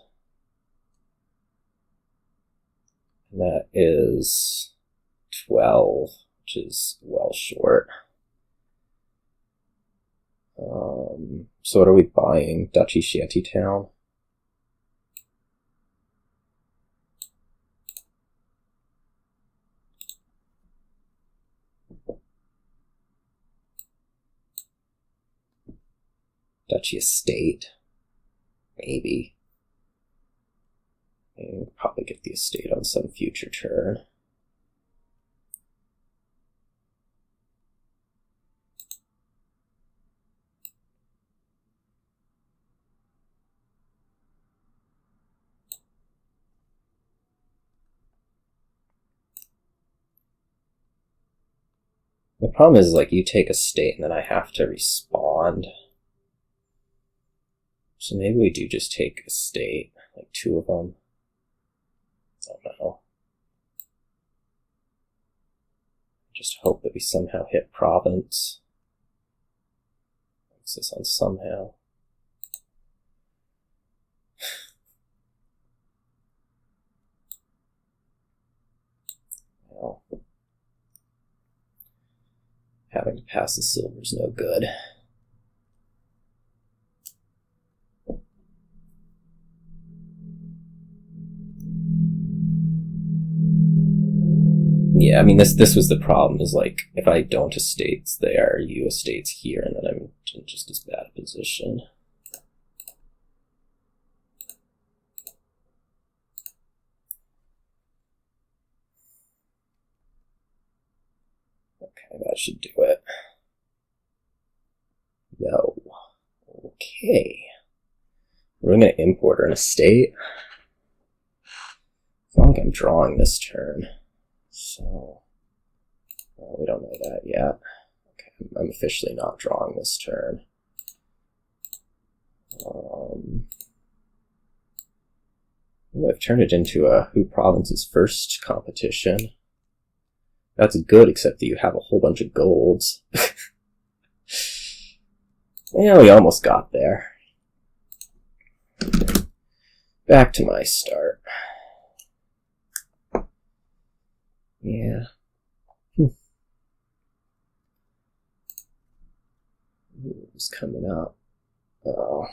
And that is 12, which is well short. So what are we buying? Duchy Shanty Town? Duchy Estate? Maybe. And probably get the estate on some future turn. The problem is, like, you take a state and then I have to respond. So maybe we do just take a state, like 2 of them. I don't know. Just hope that we somehow hit province. What's this on somehow? Well, having to pass the silver's no good. Yeah, I mean, this was the problem, is like, if I don't estates there, you estates here, and then I'm in just as bad a position. Okay, that should do it. No. Okay. We're going to import an estate. I don't think I'm drawing this turn. So, well, we don't know that yet. Okay, I'm officially not drawing this turn. I've turned it into a Who Provinces First competition. That's good, except that you have a whole bunch of golds. Yeah, we almost got there. Back to my start. Yeah. Who's coming up? Oh.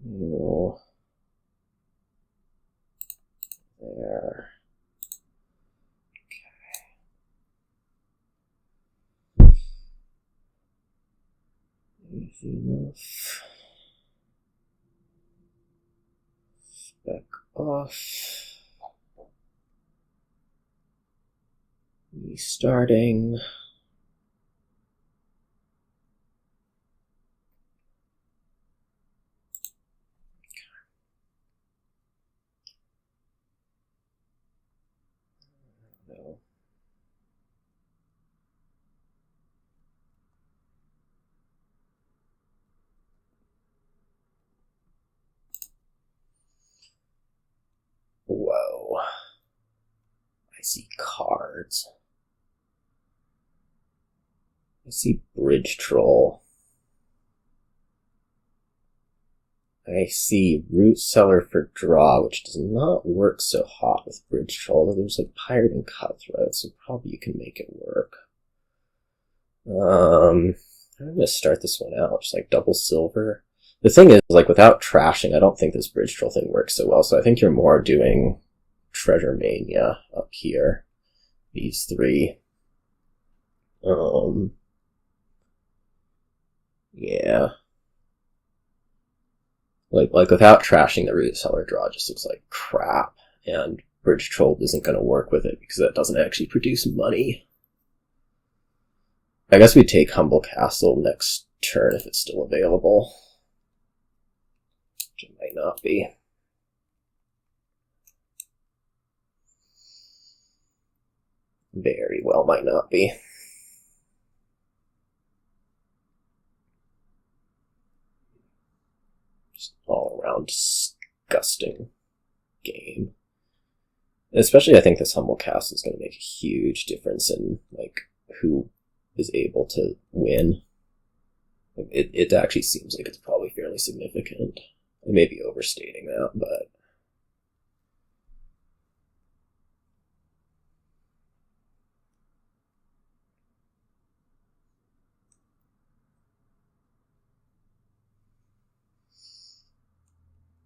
No. There. Easy enough. Spec off. Restarting. No. Whoa. I see cards. I see Bridge Troll. I see Root Cellar for draw, which does not work so hot with Bridge Troll. There's like Pirate and Cutthroat, so probably you can make it work. I'm gonna start this one out, just like double silver. The thing is, like, without trashing, I don't think this Bridge Troll thing works so well, so I think you're more doing Treasure Mania up here. These 3. Yeah. Like without trashing the Root Cellar draw, just looks like crap, and Bridge Troll isn't going to work with it because that doesn't actually produce money. I guess we take Humble Castle next turn if it's still available. Which it might not be. Very well might not be. Just all around disgusting game. Especially, I think this Humble Castle is going to make a huge difference in, like, who is able to win. It actually seems like it's probably fairly significant. I may be overstating that, but...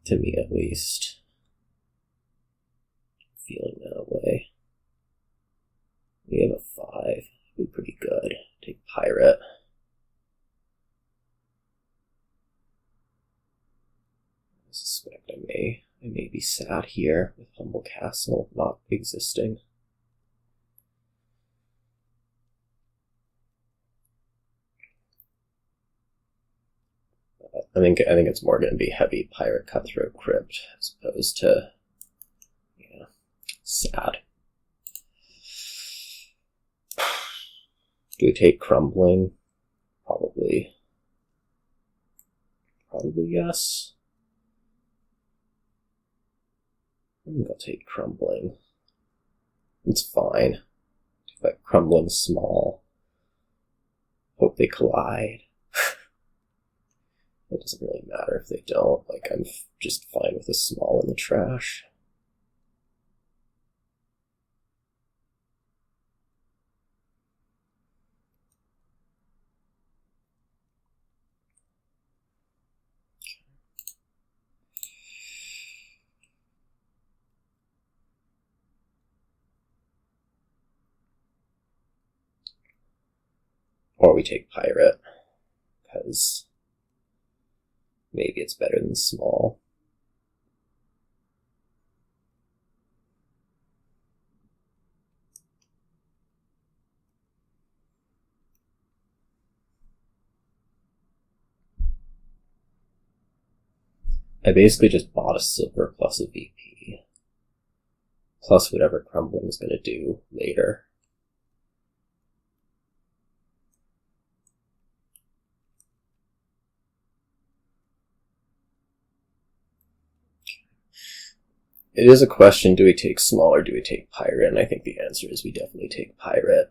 to me, at least. Feeling that way. We have a 5. It'd be pretty good. Take Pirate. I suspect I may be sat here with Humble Castle not existing. I think it's more going to be heavy pirate, cutthroat, crypt as opposed to, you know, sad. Do we take crumbling? Probably yes. I think I'll take crumbling. It's fine. But crumbling small. Hope they collide. It doesn't really matter if they don't. Like, I'm just fine with a small in the trash. Or we take pirate, because maybe it's better than small. I basically just bought a silver plus a VP, plus whatever crumbling is going to do later. It is a question, do we take small or do we take pirate? And I think the answer is we definitely take pirate.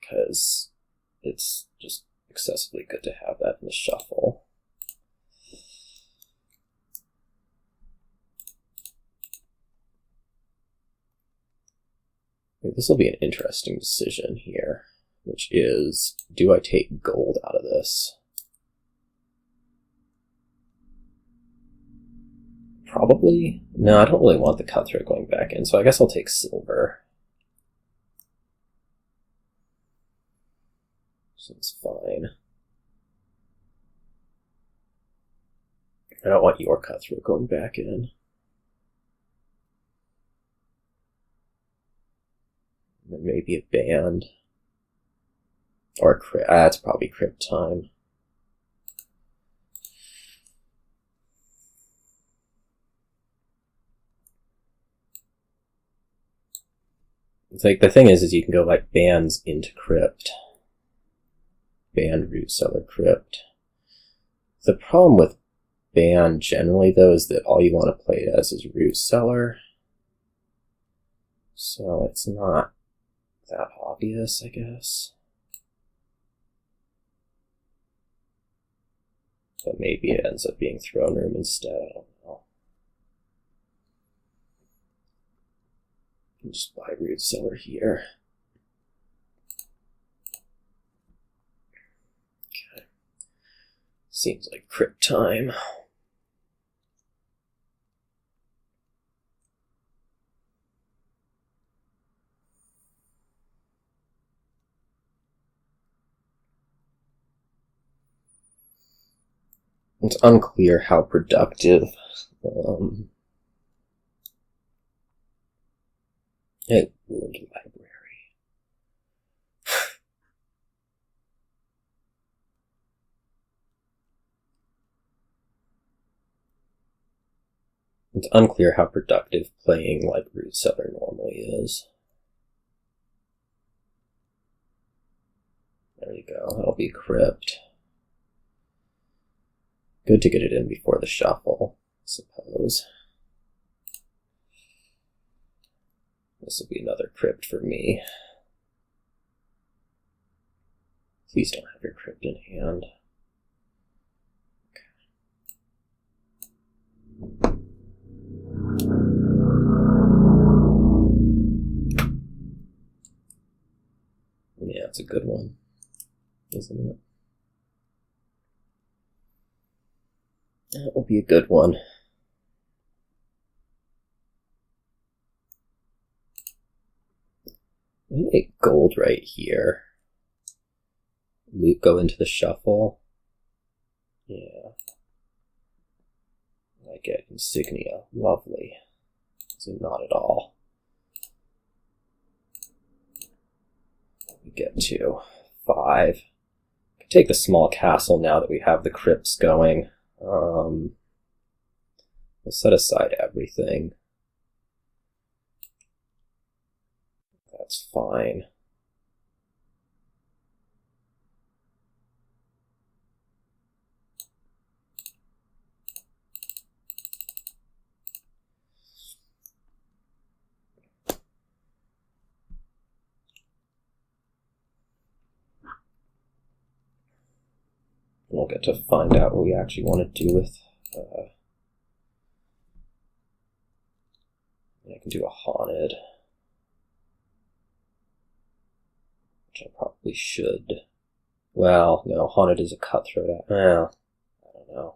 Because it's just excessively good to have that in the shuffle. This will be an interesting decision here, which is, do I take gold out of this? Probably. No, I don't really want the cutthroat going back in, so I guess I'll take silver. Seems fine. I don't want your cutthroat going back in. And maybe a band. Or a crypt. It's probably crypt time. It's like, the thing is you can go like bands into crypt. Band, root, cellar, crypt. The problem with band generally though is that all you want to play it as is root, cellar. So it's not that obvious, I guess. But maybe it ends up being throne room instead, I don't know. Just buy root, cellar here. Okay. Seems like crypt time. It's unclear how productive it ruined the library. It's unclear how productive playing like root cellar normally is. There you go, that'll be crypt. Good to get it in before the shuffle, I suppose. This will be another crypt for me. Please don't have your crypt in hand. Okay. Yeah, it's a good one, isn't it? That will be a good one. I'm going to make gold right here. Go into the shuffle. Yeah. I get insignia. Lovely. So not at all. get to? 5. Can take the small castle now that we have the crypts going. We'll set aside everything. That's fine. We'll get to find out what we actually want to do with... I can do a haunted. Which I probably should. Well, no, haunted is a cutthroat. Well, I don't know.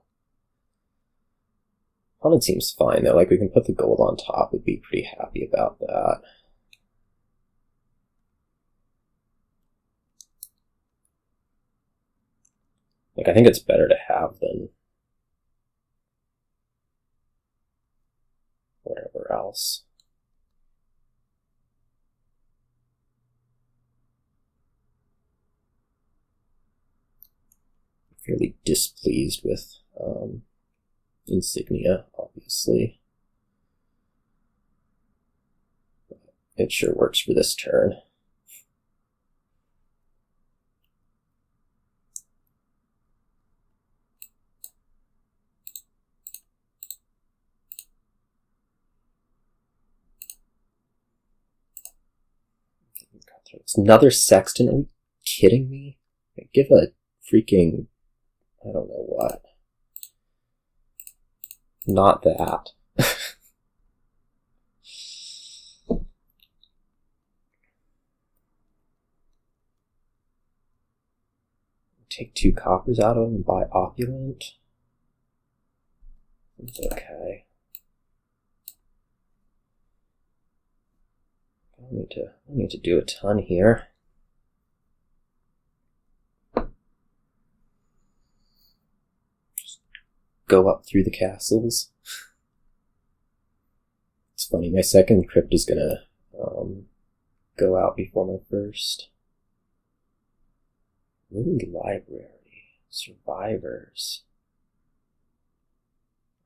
Haunted seems fine, though. Like, we can put the gold on top. We'd be pretty happy about that. Like, I think it's better to have than whatever else. I'm fairly displeased with insignia, obviously. But it sure works for this turn. It's another sexton? Are you kidding me? Give a freaking... I don't know what. Not that. Take 2 coppers out of them and buy opulent. It's okay. I need to do a ton here. Just go up through the castles. It's funny, my second crypt is gonna go out before my first. Ruined library. Survivors.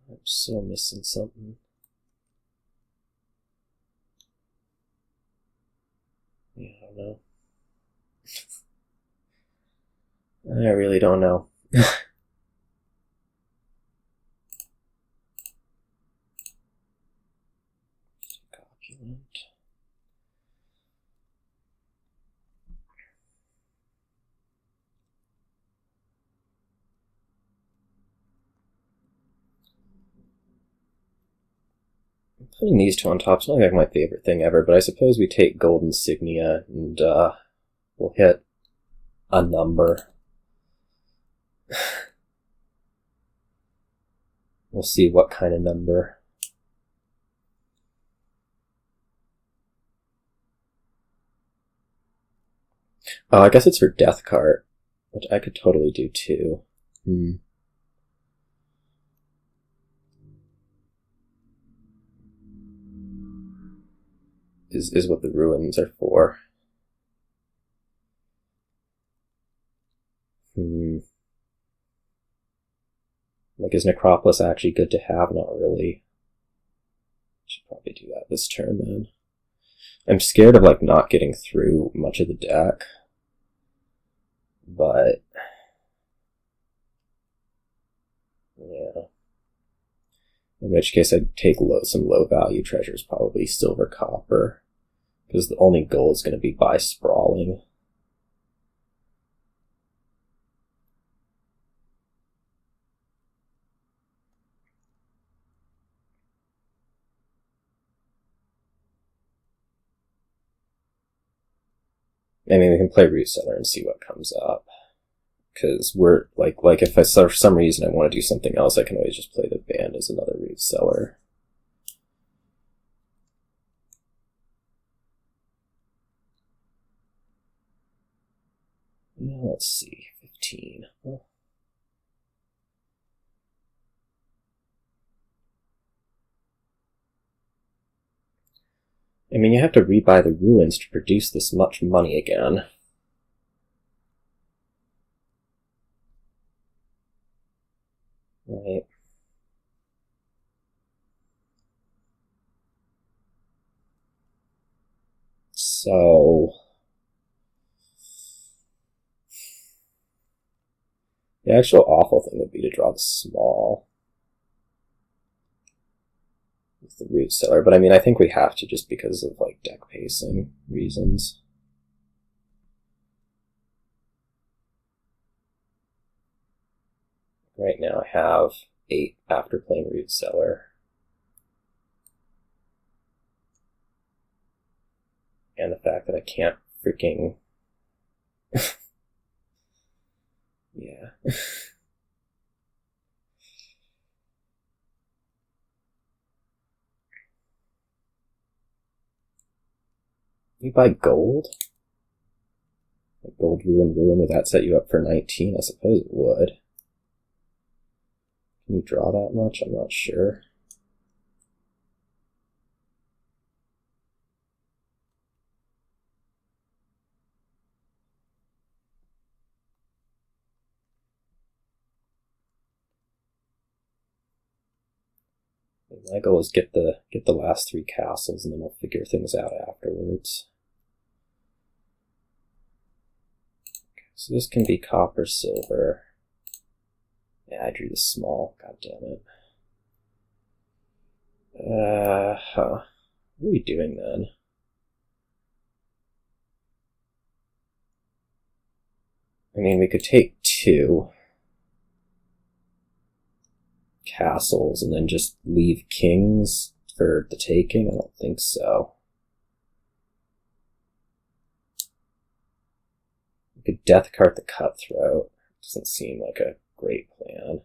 I'm so missing something. Yeah, I don't know. I really don't know. Opulent. Putting these 2 on top is not like my favorite thing ever, but I suppose we take gold insignia and we'll hit a number. We'll see what kind of number. Oh, I guess it's for Death Cart, which I could totally do too. Is what the ruins are for. Like, is Necropolis actually good to have? Not really. Should probably do that this turn then. I'm scared of, like, not getting through much of the deck. But... yeah. In which case I'd take some low value treasures, probably silver, copper. Because the only goal is going to be by sprawling. I mean, we can play Root Cellar and see what comes up. Because we're, like if I, for some reason I want to do something else, I can always just play the band as another Root Cellar. Yeah, let's see, 15. Oh. I mean, you have to rebuy the ruins to produce this much money again. Right. So the actual awful thing would be to draw the small with the root cellar, but I mean I think we have to just because of like deck pacing reasons. Right now I have 8 after playing root cellar. And the fact that I can't freaking yeah. You buy gold? Like gold ruin, would that set you up for 19? I suppose it would. Can you draw that much? I'm not sure. My goal is get the last 3 castles, and then we'll figure things out afterwards. Okay, so this can be copper, silver. Yeah, I drew the small. God damn it. What are we doing then? I mean, we could take 2 castles and then just leave kings for the taking? I don't think so. We could death cart the Cutthroat. Doesn't seem like a great plan.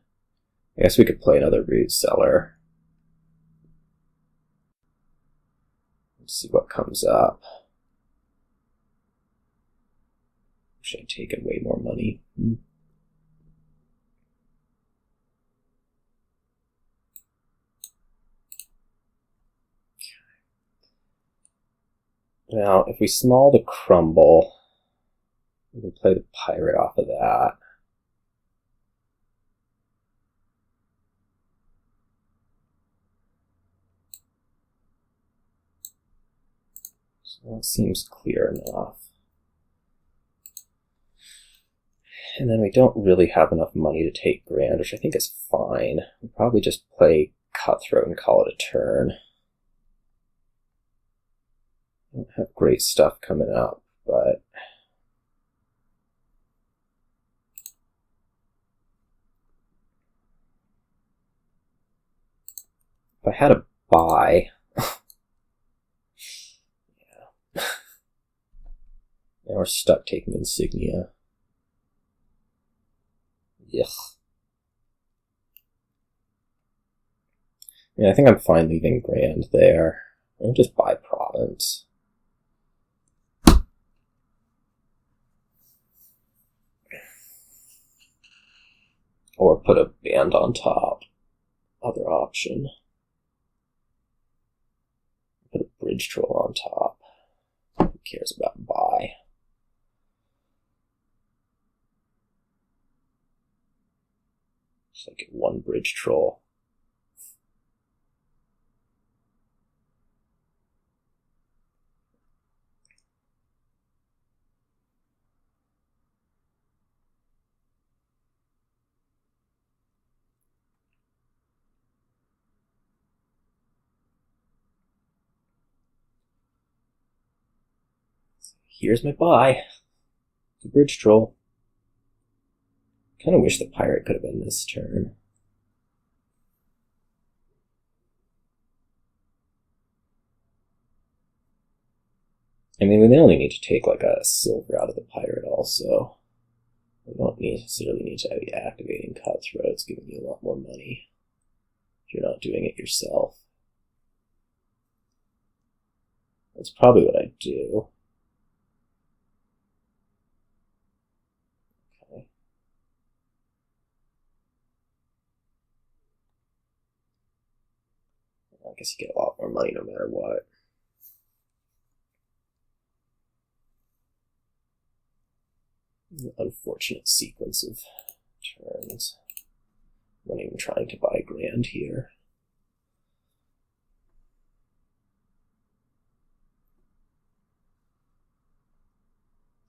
I guess we could play another root cellar. Let's see what comes up. Wish I'd taken way more money. Now, if we small the crumble, we can play the pirate off of that. So that seems clear enough. And then we don't really have enough money to take Grand, which I think is fine. We'll probably just play Cutthroat and call it a turn. Don't have great stuff coming up, but if I had a buy, yeah. Now we're stuck taking insignia. Yuck. Yeah, I think I'm fine leaving Grand there. I'll just buy province. Or put a band on top. Other option. Put a bridge troll on top. Who cares about buy? Just like 1 bridge troll. Here's my buy. The bridge troll. Kind of wish the pirate could have been this turn. I mean, we only need to take like a silver out of the pirate also. We don't necessarily need to be activating Cutthroat. It's giving you a lot more money if you're not doing it yourself. That's probably what I'd do. Okay. I guess you get a lot more money no matter what. An unfortunate sequence of turns. I'm not even trying to buy grand here.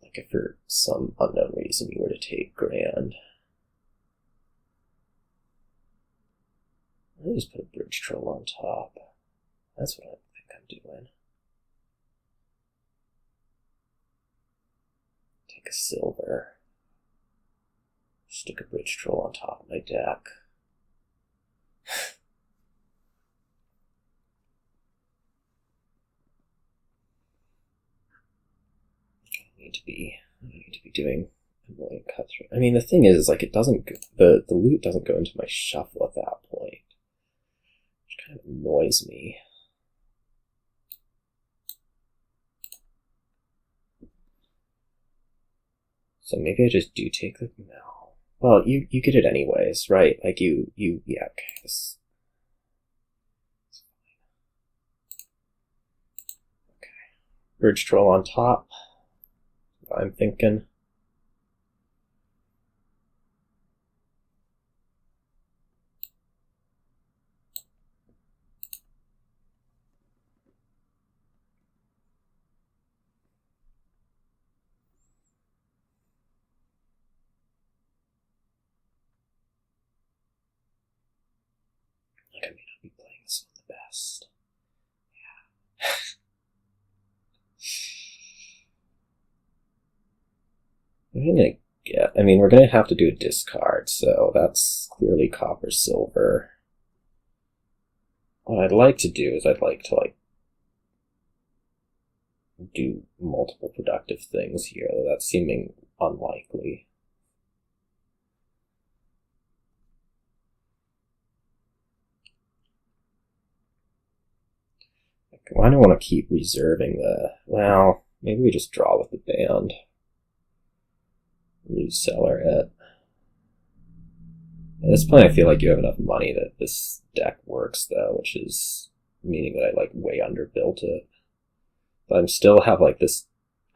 Like if for some unknown reason you were to take grand, I'll just put a bridge troll on top. That's what I think I'm doing. Take a silver. Stick a bridge troll on top of my deck. I need to be doing annoying Cutthroat. I mean, the thing is, like, it doesn't the loot doesn't go into my shuffle at that point, which kind of annoys me. So maybe I just do take the no. Well, you get it anyways, right? Like yeah, okay. This, it's fine. Okay. Bridge troll on top. I'm thinking. Like I may not be playing this one the best. Yeah. We're gonna have to do a discard, so that's clearly copper silver. What I'd like to do is I'd like to do multiple productive things here, though that's seeming unlikely. I don't want to keep reserving well, maybe we just draw with the band. Cellar it. At this point I feel like you have enough money that this deck works, though, which is meaning that I way underbuilt it. But I'm still have this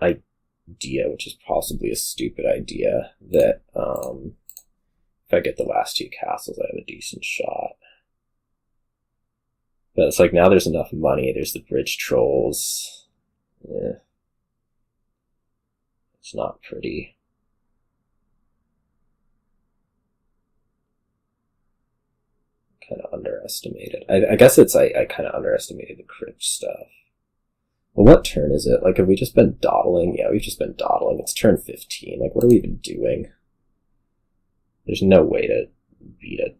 idea, which is possibly a stupid idea, that if I get the last two castles I have a decent shot. But it's now there's enough money, there's the bridge trolls. Yeah. It's not pretty. Kind of underestimated. I guess it's I kind of underestimated the Crypt stuff. Well, what turn is it? Have we just been dawdling? Yeah, we've just been dawdling. It's turn 15. What are we even doing? There's no way to beat a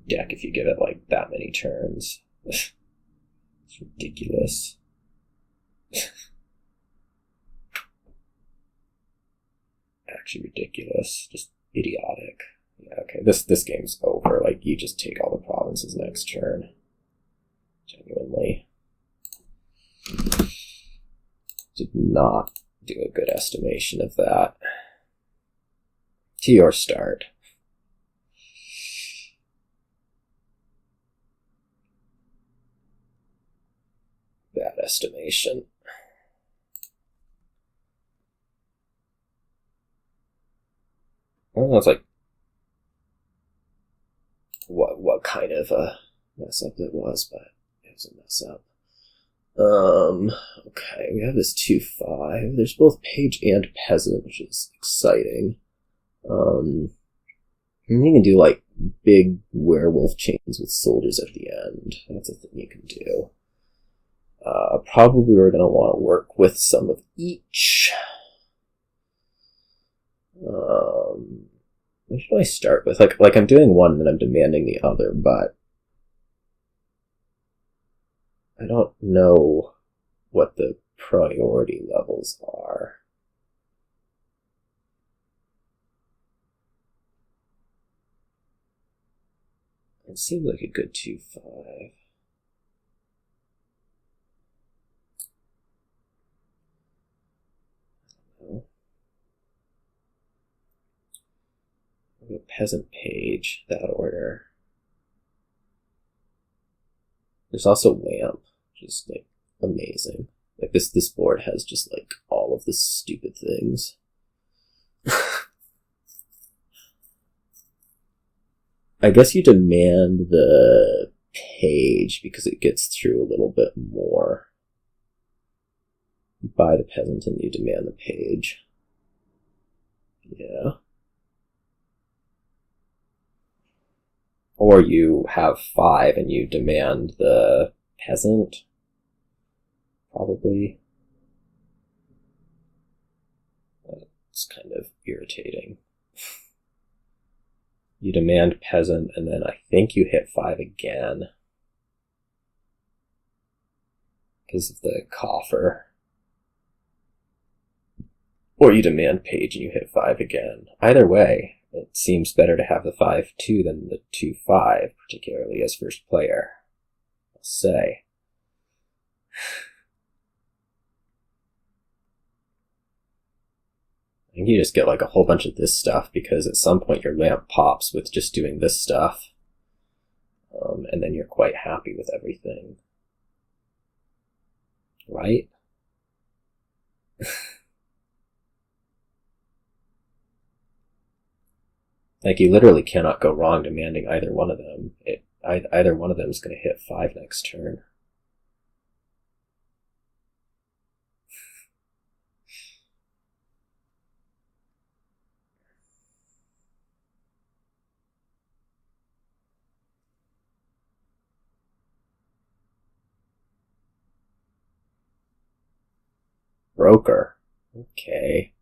deck if you give it that many turns. It's ridiculous. Actually ridiculous. Just idiotic. Yeah, okay, this game's over. You just take all the provinces next turn. Genuinely. Did not do a good estimation of that. To your start. Bad estimation. I don't know, it's what kind of a mess up it was, but it was a mess up. Okay, we have this 2/5. There's both Page and Peasant, which is exciting. And you can do big werewolf chains with soldiers at the end. That's a thing you can do. Probably we're going to want to work with some of each. What should I start with? I'm doing one and then I'm demanding the other, but I don't know what the priority levels are. It seems like a good 2/5. A Peasant Page, that order. There's also Lamp, which is amazing. This board has just all of the stupid things. I guess you demand the page because it gets through a little bit more. You buy the peasant and you demand the page. Yeah. Or you have 5 and you demand the peasant. Probably. It's kind of irritating. You demand peasant, and then I think you hit 5 again. Because of the coffer. Or you demand page and you hit 5 again. Either way, it seems better to have the 5-2 than the 2-5, particularly as first player. I'll say. I think you just get like a whole bunch of this stuff because at some point your lamp pops with just doing this stuff. And then you're quite happy with everything. Right? Like, you literally cannot go wrong demanding either one of them. Either one of them is going to hit 5 next turn. Broker. Okay.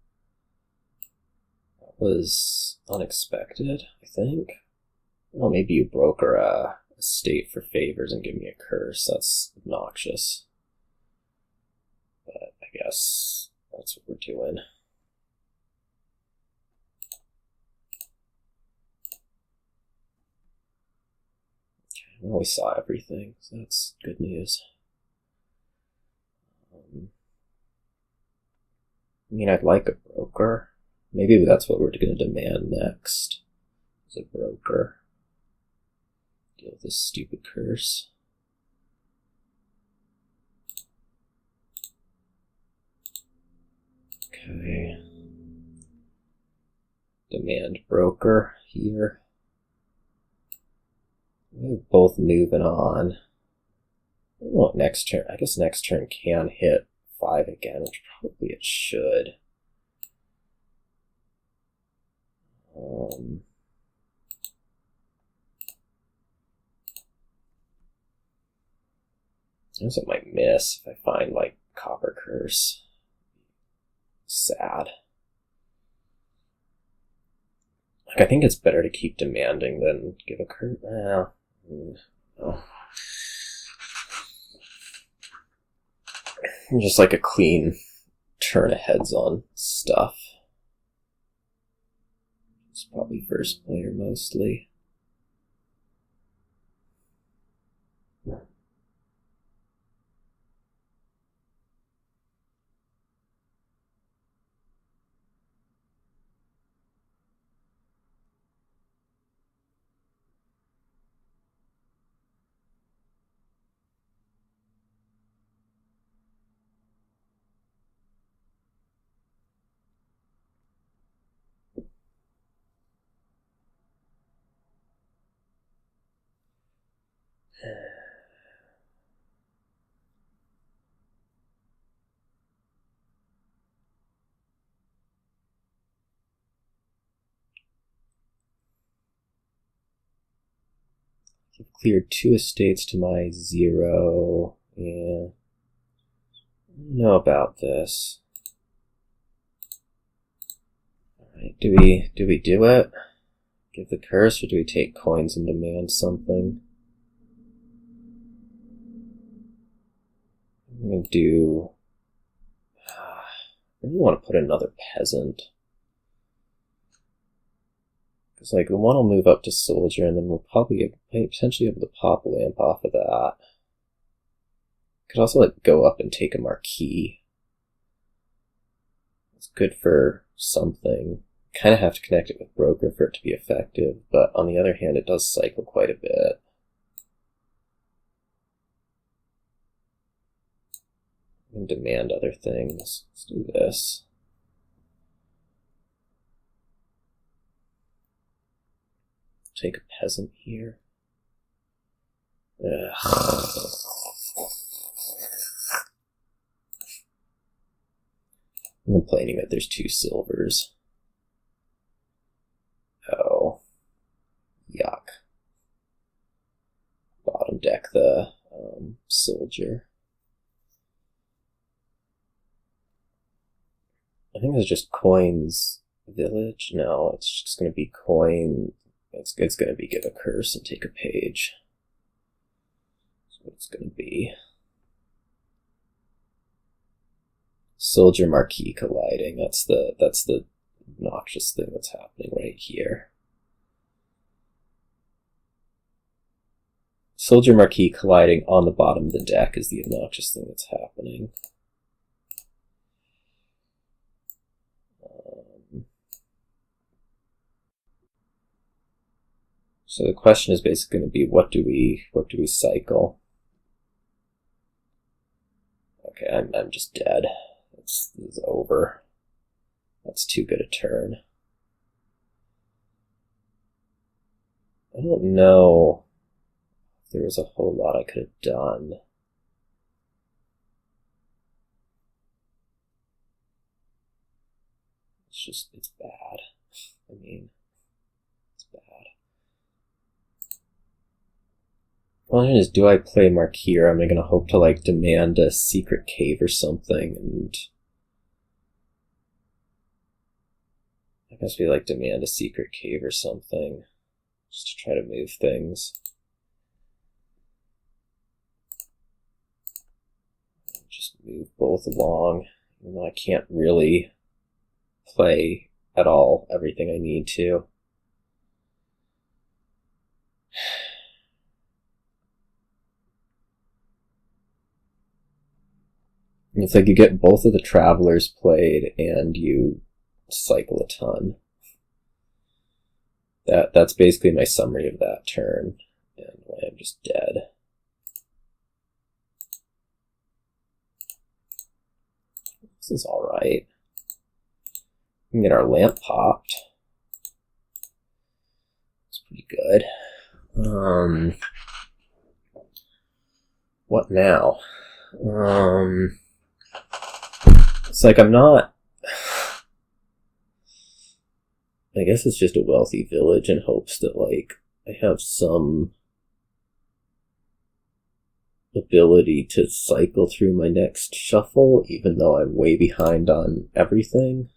That was unexpected, I think. Well, maybe you broker a state for favors and give me a curse. That's obnoxious. But I guess that's what we're doing. Okay, well, we saw everything, so that's good news. I mean, I'd like a broker. Maybe that's what we're going to demand next. Is a broker. Deal with this stupid curse. Okay. Demand broker here. We're both moving on. I don't know what next turn. I guess next turn can hit 5 again, which probably it should. I guess I might miss if I find, like, Copper Curse. Sad. Like, I think it's better to keep demanding than give a curse. No. Just like a clean turn of heads on stuff. It's probably first player mostly. You've cleared 2 estates to my 0. Yeah. I don't know about this. Alright, do we do it? Give the curse, or do we take coins and demand something? I'm gonna do... I really want to put another peasant. Because, like, the one will move up to soldier, and then we'll probably potentially able to pop a lamp off of that. Could also, like, go up and take a Marquis. It's good for something. Kind of have to connect it with broker for it to be effective, but on the other hand, it does cycle quite a bit. And demand other things. Let's do this. Take a Peasant here. Ugh. I'm complaining that there's 2 silvers. Oh. Yuck. Bottom deck the soldier. I think it's just coins village. No, it's just going to be coin. It's going to be give a curse and take a page. That's what it's going to be. Soldier Marquis colliding. That's the obnoxious thing that's happening right here. Soldier Marquis colliding on the bottom of the deck is the obnoxious thing that's happening. So the question is basically going to be, what do we cycle? Okay, I'm just dead. This is over. That's too good a turn. I don't know if there was a whole lot I could have done. It's bad. I mean, it's bad. Question is, do I play Marquis, or am I going to hope to, like, demand a secret cave or something, and I guess we, like, demand a secret cave or something, just to try to move things. Just move both along, even though I can't really play at all everything I need to. It's like you get both of the Travelers played and you cycle a ton. That's basically my summary of that turn, and I'm just dead. This is alright. We can get our lamp popped. It's pretty good. What now? It's like I'm not... I guess it's just a wealthy village in hopes that, like, I have some ability to cycle through my next shuffle, even though I'm way behind on everything.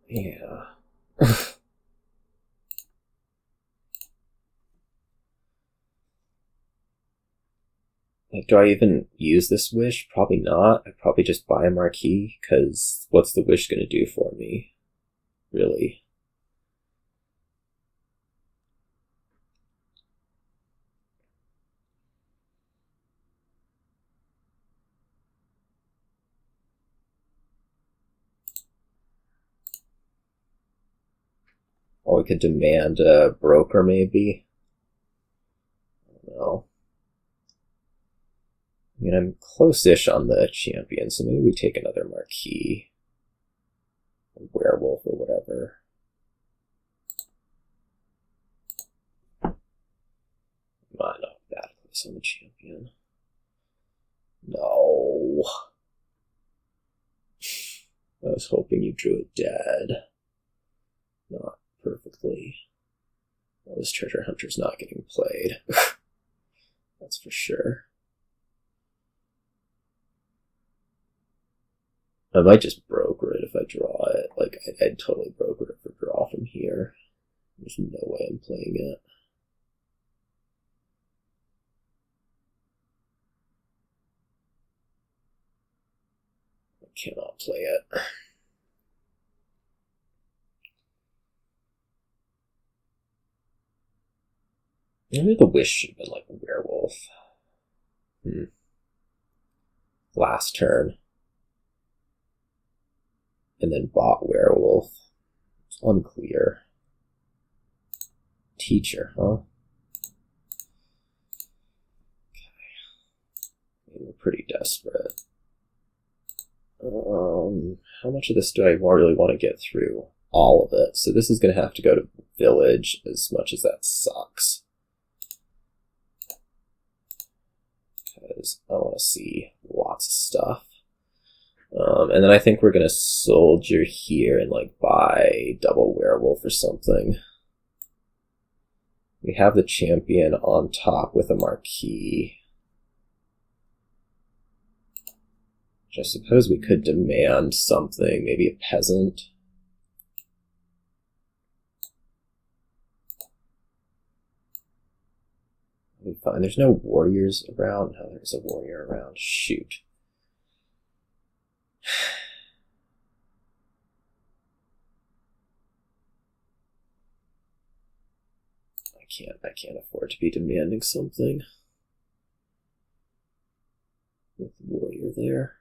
Yeah. Like, do I even use this wish? Probably not. I'd probably just buy a Marquis, because what's the wish going to do for me? Really? Or we could demand a broker, maybe? I don't know. I mean, I'm close-ish on the champion, so maybe we take another Marquis. Or Werewolf or whatever. Not that close on the champion. No. I was hoping you drew it dead. Not perfectly. Well, this treasure hunter's not getting played. That's for sure. I might just broker it if I draw it. Like, I'd totally broker it for draw from here. There's no way I'm playing it. I cannot play it. Maybe the wish should have been like a werewolf. Last turn. And then bought werewolf. It's unclear. Teacher, huh? Okay. We're pretty desperate. How much of this do I really want to get through? all of it. So this is going to have to go to village, as much as that sucks. Because I want to see lots of stuff. And then I think we're going to soldier here and like buy double werewolf or something. We have the champion on top with a Marquis. Which I suppose we could demand something, maybe a peasant. That'll be fine. There's no warriors around. No, there's a warrior around. Shoot. I can't afford to be demanding something with the warrior there.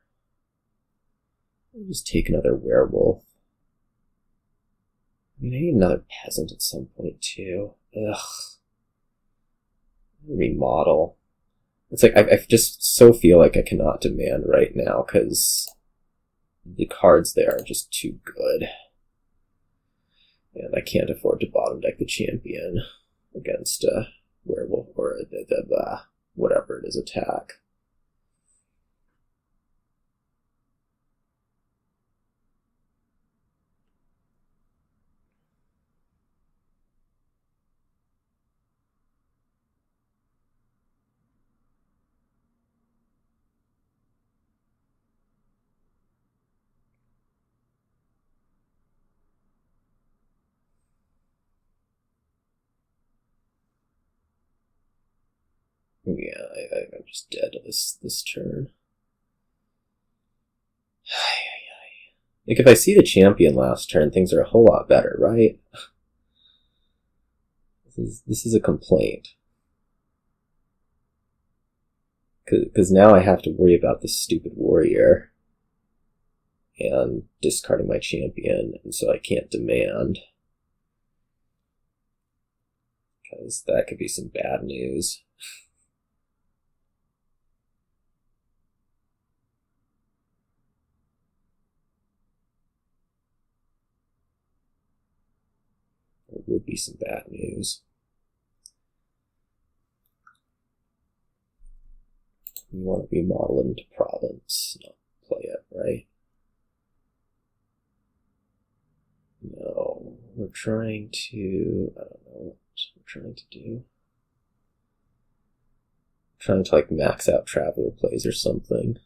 I'll just take another werewolf. I mean, I need another peasant at some point too. Ugh. Remodel. It's like I just so feel like I cannot demand right now because the cards there are just too good. And I can't afford to bottom deck the champion against a werewolf or whatever it is attack. Yeah, I'm just dead this turn. Like, if I see the champion last turn, things are a whole lot better, right? This is a complaint. Because now I have to worry about this stupid warrior and discarding my champion, and so I can't demand. Because that could be some bad news. It would be some bad news. You want to remodel it into province, not play it, right? No, we're trying to, I don't know what we're trying to do. I'm trying to like max out Traveler plays or something.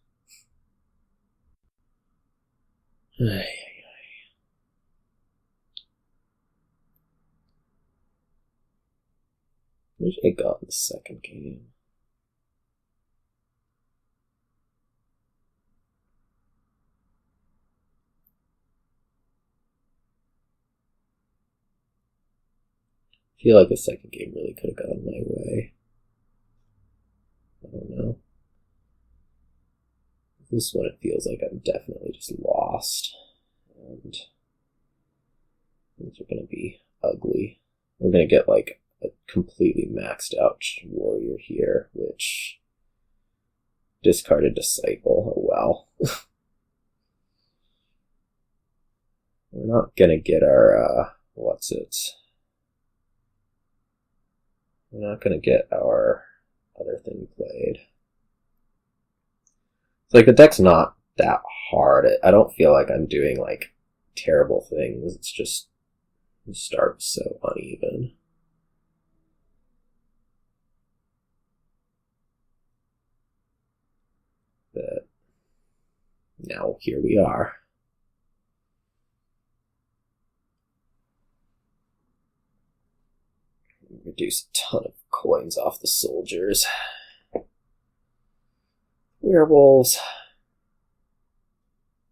What should I got in the second game? I feel like the second game really could have gone my way. I don't know. This one, it feels like I'm definitely just lost. And things are going to be ugly. We're going to get like a completely maxed out warrior here, which discarded Disciple. Oh well. We're not going to get our, what's it? We're not going to get our other thing played. It's like the deck's not that hard. I don't feel like I'm doing like terrible things. It's just the start was so uneven. But now here we are. Reduce a ton of coins off the soldiers. Werewolves.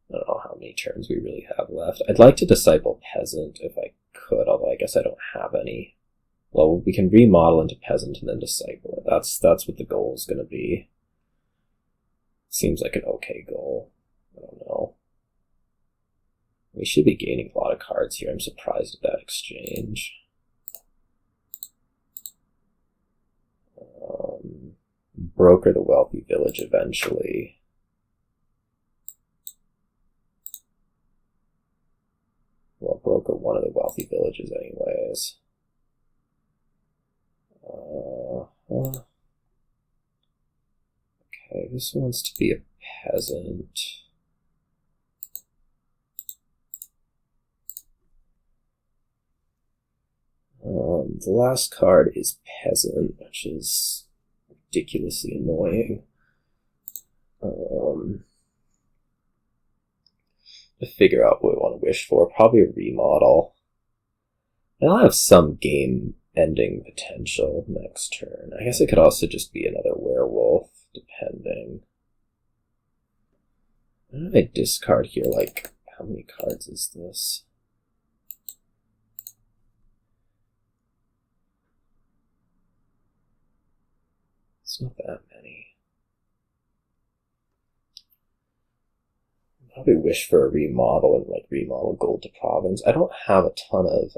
I don't know how many turns we really have left. I'd like to disciple Peasant if I could, although I guess I don't have any. Well, we can remodel into Peasant and then disciple it. That's what the goal is going to be. Seems like an okay goal. I don't know. We should be gaining a lot of cards here. I'm surprised at that exchange. Broker the wealthy village eventually. Well, broker one of the wealthy villages anyways. Okay, this wants to be a peasant. The last card is Peasant, which is ridiculously annoying. To figure out what we want to wish for, probably a remodel. I'll have some game-ending potential next turn. I guess it could also just be another werewolf, depending. What did I discard here? Like, how many cards is this? It's not that many. Probably wish for a remodel and like remodel gold to province. I don't have a ton of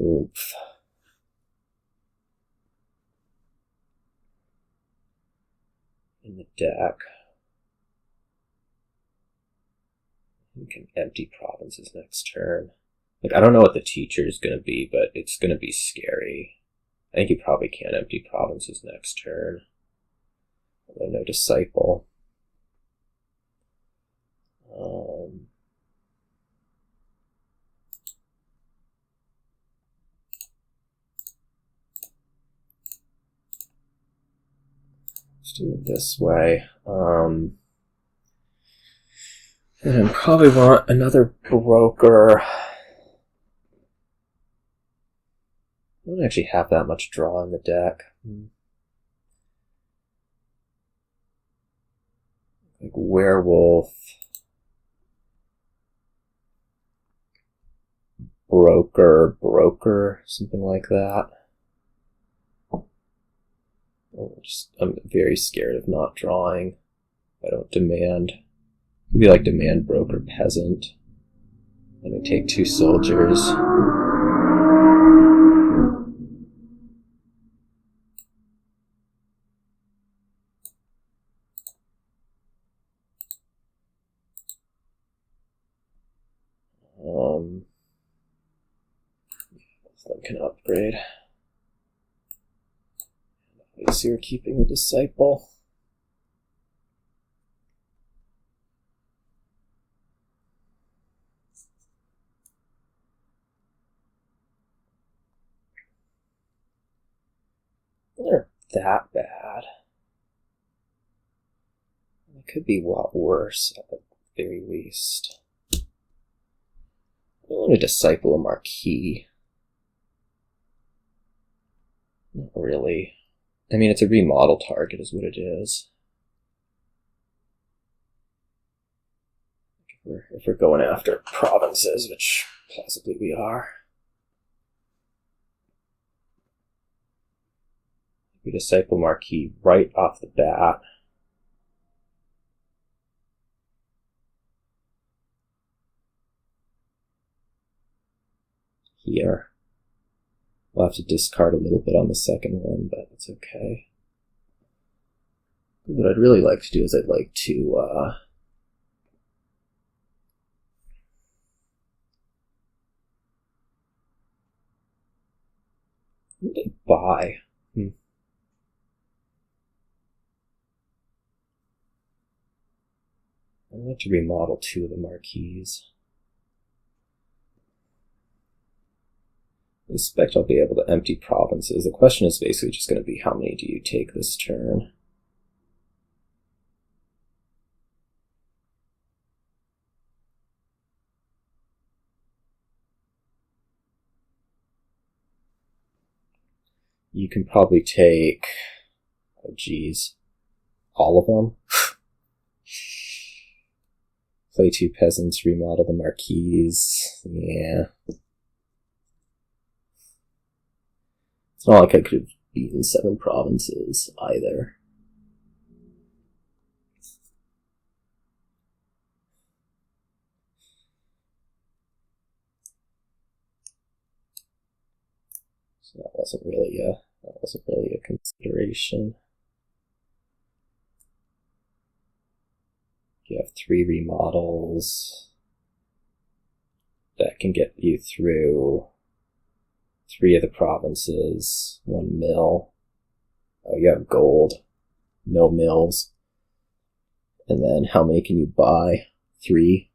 oomph. In the deck. We can empty provinces next turn. Like, I don't know what the teacher is going to be, but it's going to be scary. I think you probably can't empty provinces next turn. Although no disciple. Let's do it this way. And I probably want another broker. I don't actually have that much draw in the deck. Like werewolf, broker, something like that. I'm very scared of not drawing. I don't demand. Maybe like demand broker peasant. Let me take 2 soldiers. Both can upgrade. At least you're keeping the disciple. They're that bad. It could be a lot worse at the very least. I want to disciple a Marquis. Not really. I mean, it's a remodel target is what it is. If we're going after provinces, which possibly we are. We disciple Marquis right off the bat. Here. We'll have to discard a little bit on the second one, but it's okay. What I'd really like to do is I'd like to what did I buy? I'd like to remodel 2 of the Marquis. I expect I'll be able to empty provinces. The question is basically just going to be how many do you take this turn? You can probably take, oh geez, all of them. Play 2 peasants, remodel the Marquis. Yeah. It's not like I could have beaten 7 provinces either. So that wasn't really a consideration. You have 3 remodels. I can get you through 3 of the provinces, 1 mill. Oh, you have gold. No mills. And then how many can you buy? 3.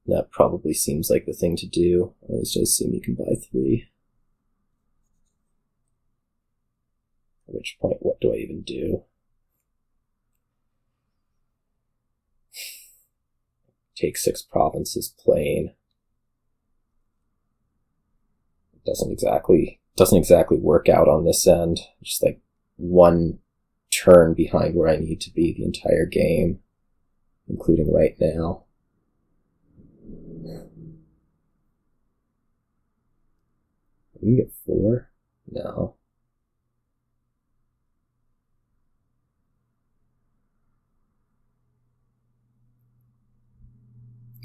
That probably seems like the thing to do. At least I assume you can buy 3. At which point, what do I even do? Take 6 provinces plain. Doesn't exactly work out on this end. Just like 1 turn behind where I need to be the entire game, including right now. We can get 4? No.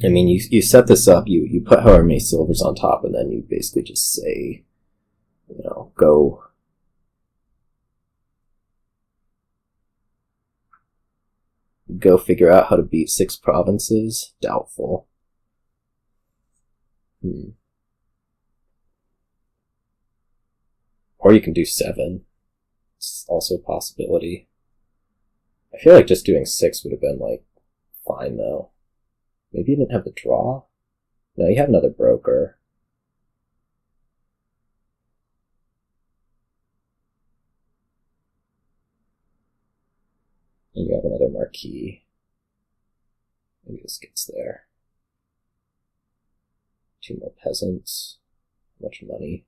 I mean, you set this up, you put however many silvers on top, and then you basically just say, you know, go figure out how to beat 6 provinces. Doubtful. Or you can do 7. It's also a possibility. I feel like just doing 6 would have been, like, fine, though. Maybe you didn't have the draw? No, you have another broker. And you have another Marquis. Maybe this gets there. 2 more peasants. How much money?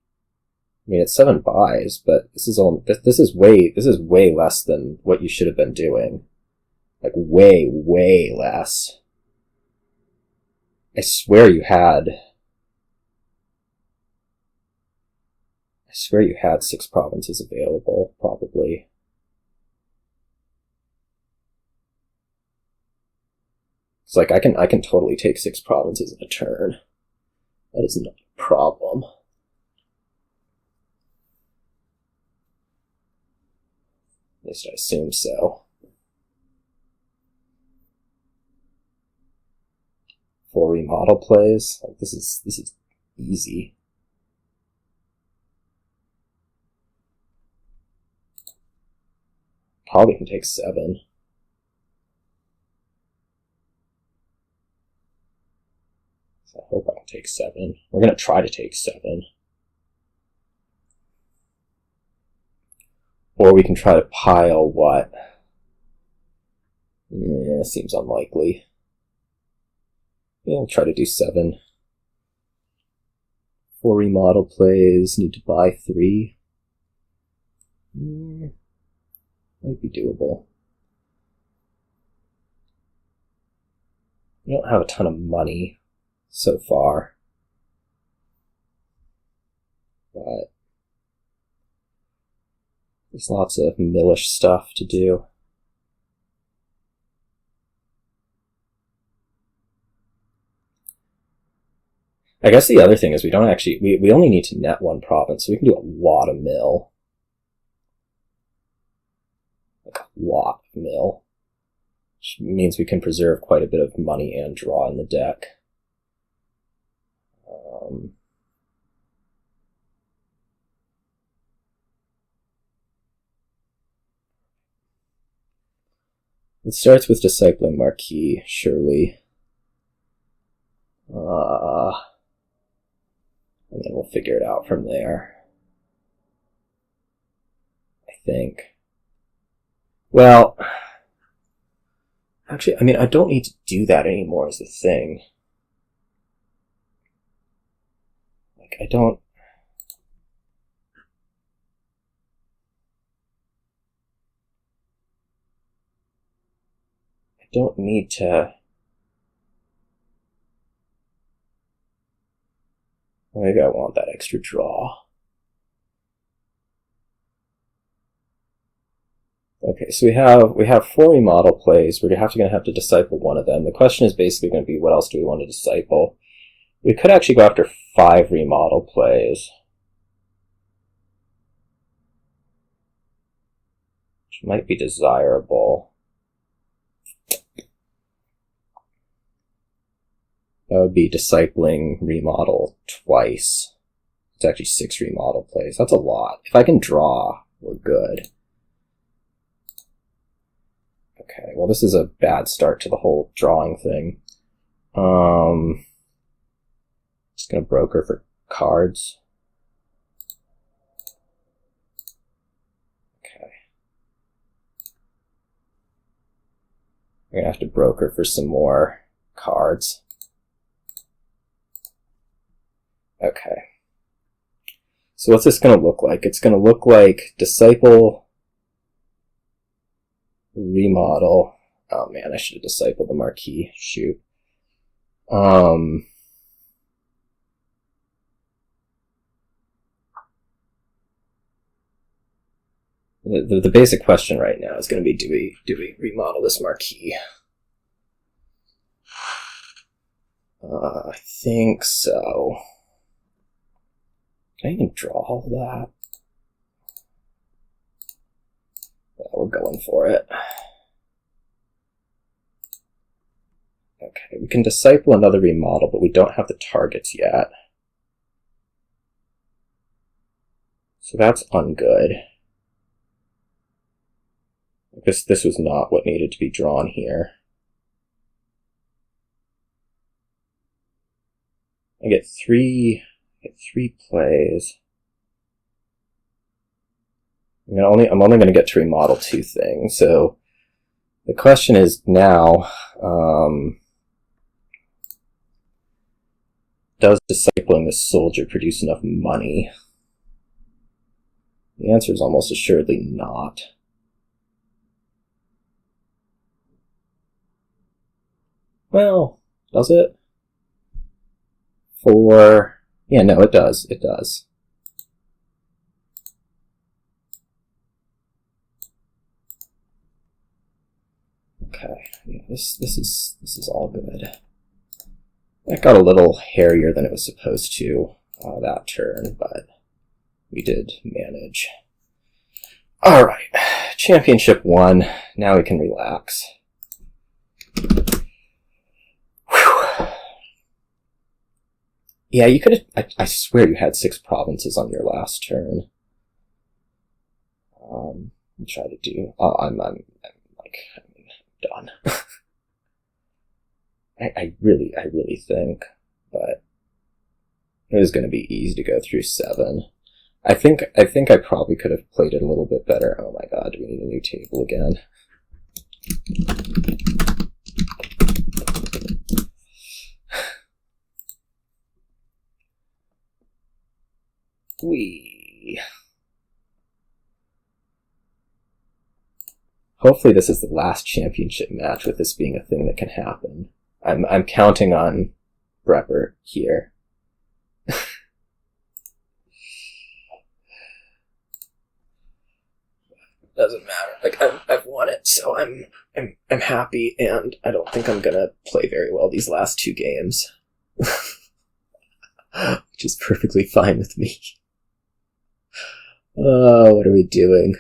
I mean, it's 7 buys, but this is way less than what you should have been doing. Like, way less. I swear you had 6 provinces available, probably. It's like, I can totally take 6 provinces in a turn. That is not a problem. At least I assume so. 4 remodel plays. Like, this is easy. Probably can take 7. So I hope I can take 7. We're gonna try to take 7. Or we can try to pile what? Yeah, seems unlikely. Yeah, we'll try to do 7. 4 remodel plays, need to buy 3. Might be doable. We don't have a ton of money so far. But there's lots of millish stuff to do. I guess the other thing is we don't actually, we only need to net 1 province, so we can do a lot of mill. Like a lot of mill. Which means we can preserve quite a bit of money and draw in the deck. It starts with discipling Marquis, surely. And then we'll figure it out from there. I think. Well, actually, I mean, I don't need to do that anymore is the thing. Like, I don't need to... Maybe I want that extra draw. Okay, so we have 4 remodel plays. We're gonna have to disciple 1 of them. The question is basically going to be, what else do we want to disciple? We could actually go after 5 remodel plays, which might be desirable. That would be discipling remodel twice. It's actually 6 remodel plays. That's a lot. If I can draw, we're good. Okay, well this is a bad start to the whole drawing thing. Just gonna broker for cards. Okay. We're gonna have to broker for some more cards. Okay. So what's this gonna look like? It's gonna look like Disciple, Remodel. Oh man, I should have discipled the Marquis. Shoot. The basic question right now is going to be, do we remodel this Marquis? I think so. Can I even draw all of that? Yeah, we're going for it. Okay, we can disciple another remodel, but we don't have the targets yet. So that's ungood. This was not what needed to be drawn here. I get three plays. I'm only going to get to remodel 2 things. So the question is now, does discipling this soldier produce enough money? The answer is almost assuredly not. Well, does it? Yeah, no, it does. It does. Okay, yeah, this is all good. That got a little hairier than it was supposed to that turn, but we did manage. All right, championship 1. Now we can relax. Yeah, you could have... I swear you had 6 provinces on your last turn. I'll try to do... I'm done. I really think, but it was going to be easy to go through 7. I think I probably could have played it a little bit better. Oh my god, do we need a new table again? Hopefully this is the last championship match with this being a thing that can happen. I'm counting on Brepper here. Doesn't matter. Like I've won it, so I'm happy, and I don't think I'm gonna play very well these last 2 games. Which is perfectly fine with me. What are we doing?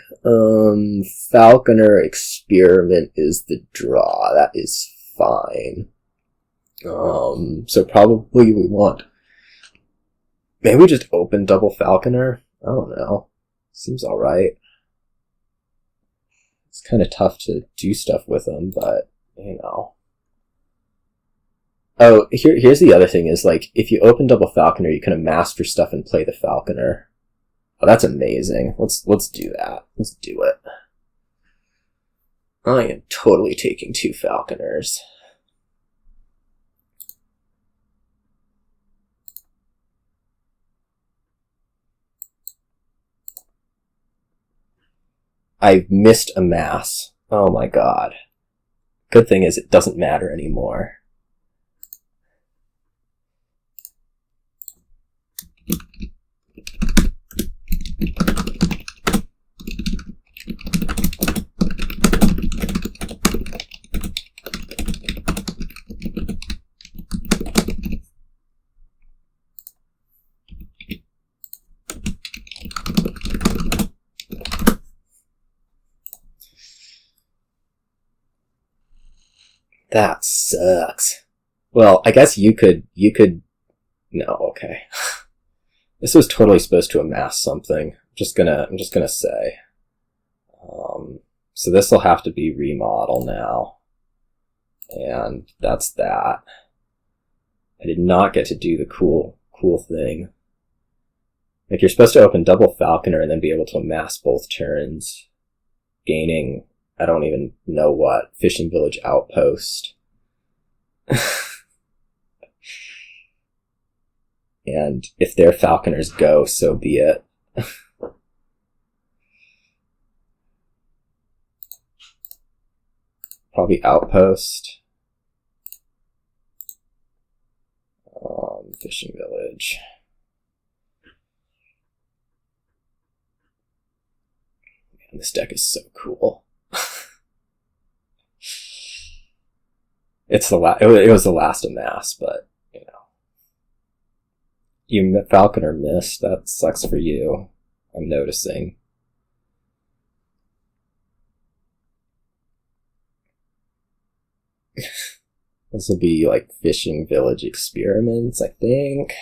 Falconer Experiment is the draw. That is fine. So probably we want... Maybe we just open double Falconer? I don't know. Seems alright. It's kind of tough to do stuff with them, but, you know. Oh, here's the other thing is, like, if you open double Falconer, you can amass for stuff and play the Falconer. Oh, that's amazing. Let's do that. Let's do it. I am totally taking 2 Falconers. I've missed Amass. Oh my god. Good thing is it doesn't matter anymore. That sucks. Well, I guess you could, no, okay. This was totally supposed to amass something. I'm just gonna say. So this will have to be remodel now. And that's that. I did not get to do the cool thing. Like, you're supposed to open double Falconer and then be able to amass both turns, gaining, I don't even know what, Fishing Village Outpost. And if their Falconers go, so be it. Probably Outpost. Fishing Village. Man, this deck is so cool. It was the last Amass, but you know, you Falconer missed. That sucks for you. I'm noticing. This will be like Fishing Village Experiments, I think.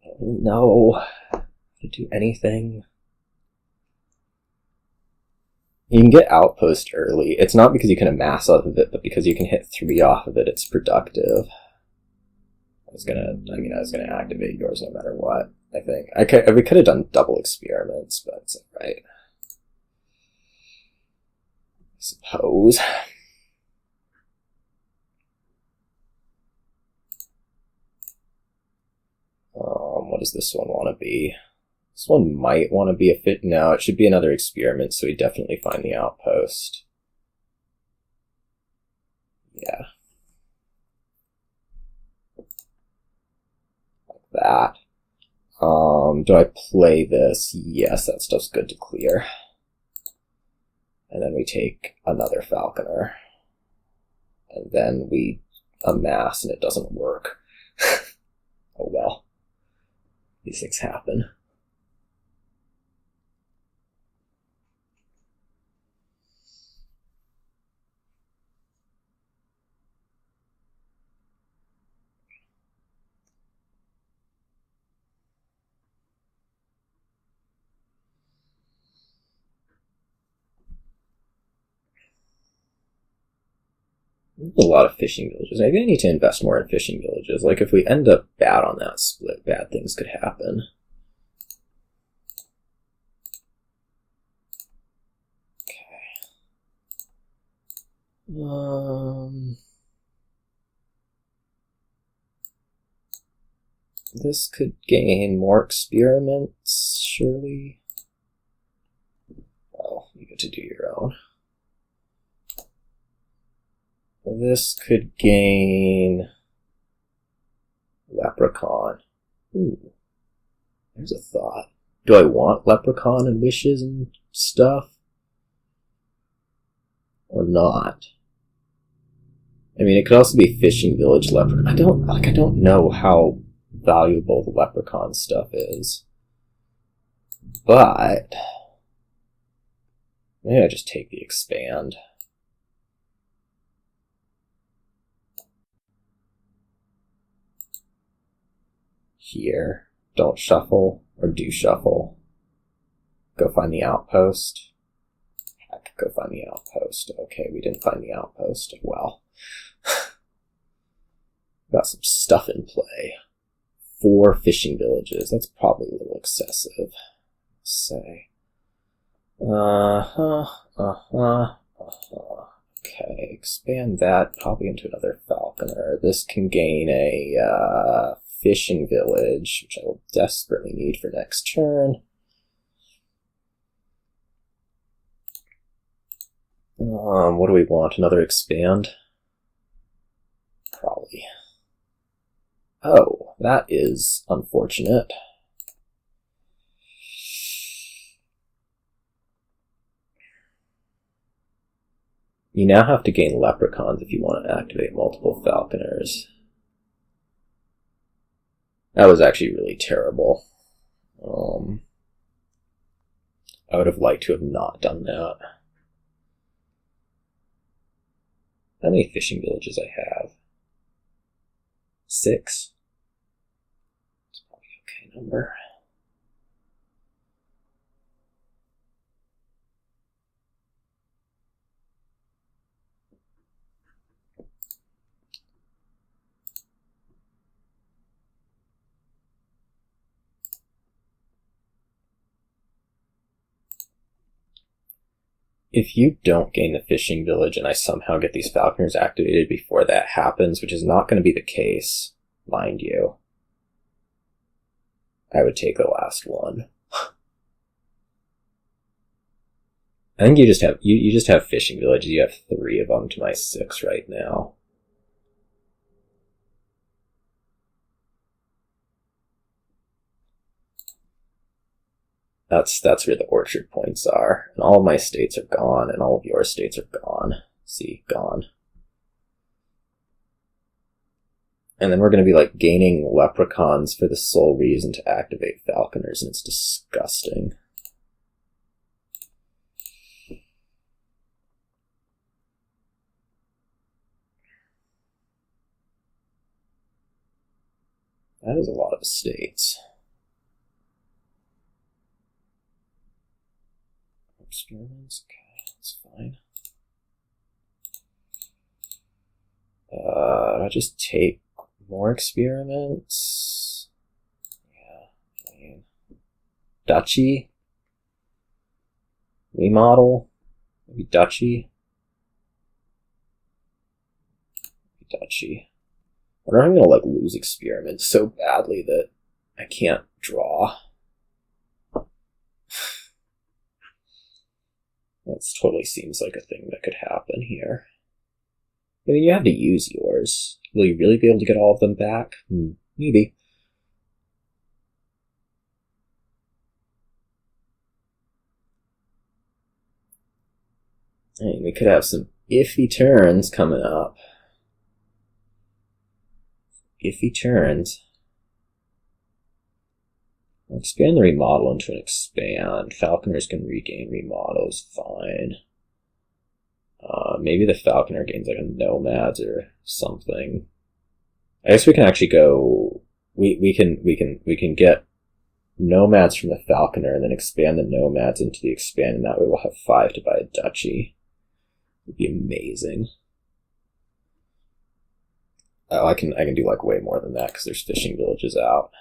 I don't know how to do anything. You can get Outpost early. It's not because you can amass off of it, but because you can hit 3 off of it, it's productive. I was gonna activate yours no matter what, I think. We could have done double experiments, but it's alright. I suppose. What does this one want to be? This one might want to be a fit. No, it should be another experiment, so we definitely find the Outpost. Yeah. Like that. Do I play this? Yes, that stuff's good to clear. And then we take another Falconer. And then we amass and it doesn't work. Oh well. These things happen. A lot of fishing villages. Maybe I need to invest more in fishing villages. Like, if we end up bad on that split, bad things could happen. Okay. This could gain more experiments, surely. Oh, you get to do your own. This could gain Leprechaun. Ooh, there's a thought. Do I want Leprechaun and wishes and stuff? Or not? I mean, it could also be Fishing Village Leprechaun. I don't know how valuable the Leprechaun stuff is. But maybe I just take the expand. Here, don't shuffle, or do shuffle. Go find the Outpost. Heck, go find the Outpost. Okay, we didn't find the Outpost. Well, got some stuff in play. 4 fishing villages. That's probably a little excessive, let's say. Okay, expand that probably into another Falconer. This can gain a fishing village, which I will desperately need for next turn. What do we want? Another expand? Probably. Oh, that is unfortunate. You now have to gain Leprechauns if you want to activate multiple Falconers. That was actually really terrible. I would have liked to have not done that. How many fishing villages I have? 6. It's probably an okay number. If you don't gain the fishing village and I somehow get these falconers activated before that happens, which is not going to be the case, mind you, I would take the last one. I think you just have fishing villages. You have 3 of them to my 6 right now. That's where the orchard points are. And all of my states are gone, and all of your states are gone. See, gone. And then we're going to be like gaining leprechauns for the sole reason to activate falconers, and it's disgusting. That is a lot of estates. Experiments, okay, that's fine. I just take more experiments. Yeah, I mean, duchy, remodel, maybe duchy, duchy. I wonder if I'm gonna like lose experiments so badly that I can't draw. That totally seems like a thing that could happen here. I mean, you have to use yours. Will you really be able to get all of them back? Maybe. I mean, we could have some iffy turns coming up. Iffy turns. I'll expand the remodel into an expand. Falconers can regain remodels, fine. Maybe the Falconer gains like a Nomads or something. I guess we can actually go. We can get Nomads from the Falconer and then expand the Nomads into the expand, and that way we'll have 5 to buy a duchy. It'd be amazing. Oh, I can do like way more than that because there's fishing villages out.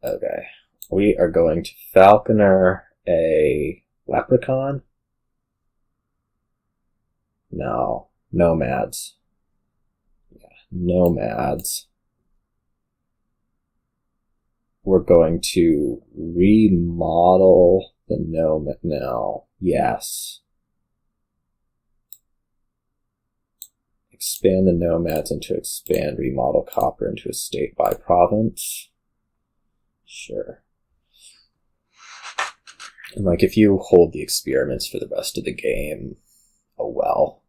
Okay, we are going to Falconer a Leprechaun. No, Nomads. Yeah, Nomads. We're going to remodel the Nomad now. Yes. Expand the Nomads into expand, remodel copper into a state by province. Sure. And like if you hold the experiments for the rest of the game, oh well.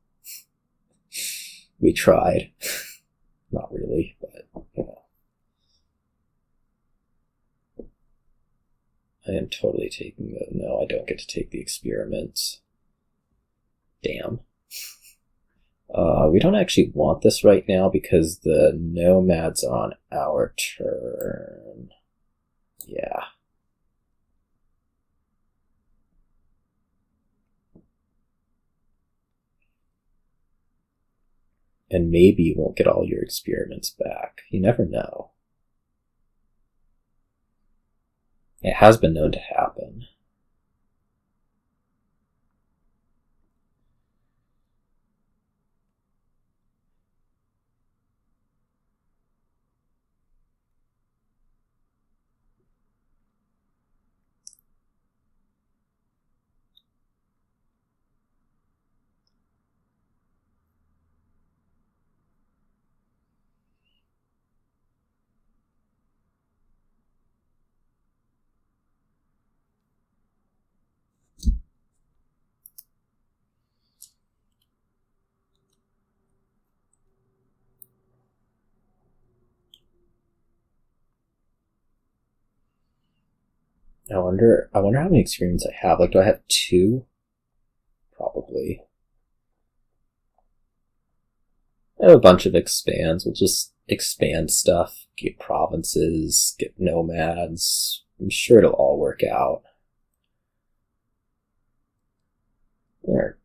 We tried. Not really, but you know. I am totally taking the... No, I don't get to take the experiments. Damn. We don't actually want this right now because the Nomads are on our turn. Yeah. And maybe you won't get all your experiments back. You never know. It has been known to happen. I wonder how many experience I have. Like, do I have 2? Probably. I have a bunch of expands. We'll just expand stuff, get provinces, get nomads. I'm sure it'll all work out. They're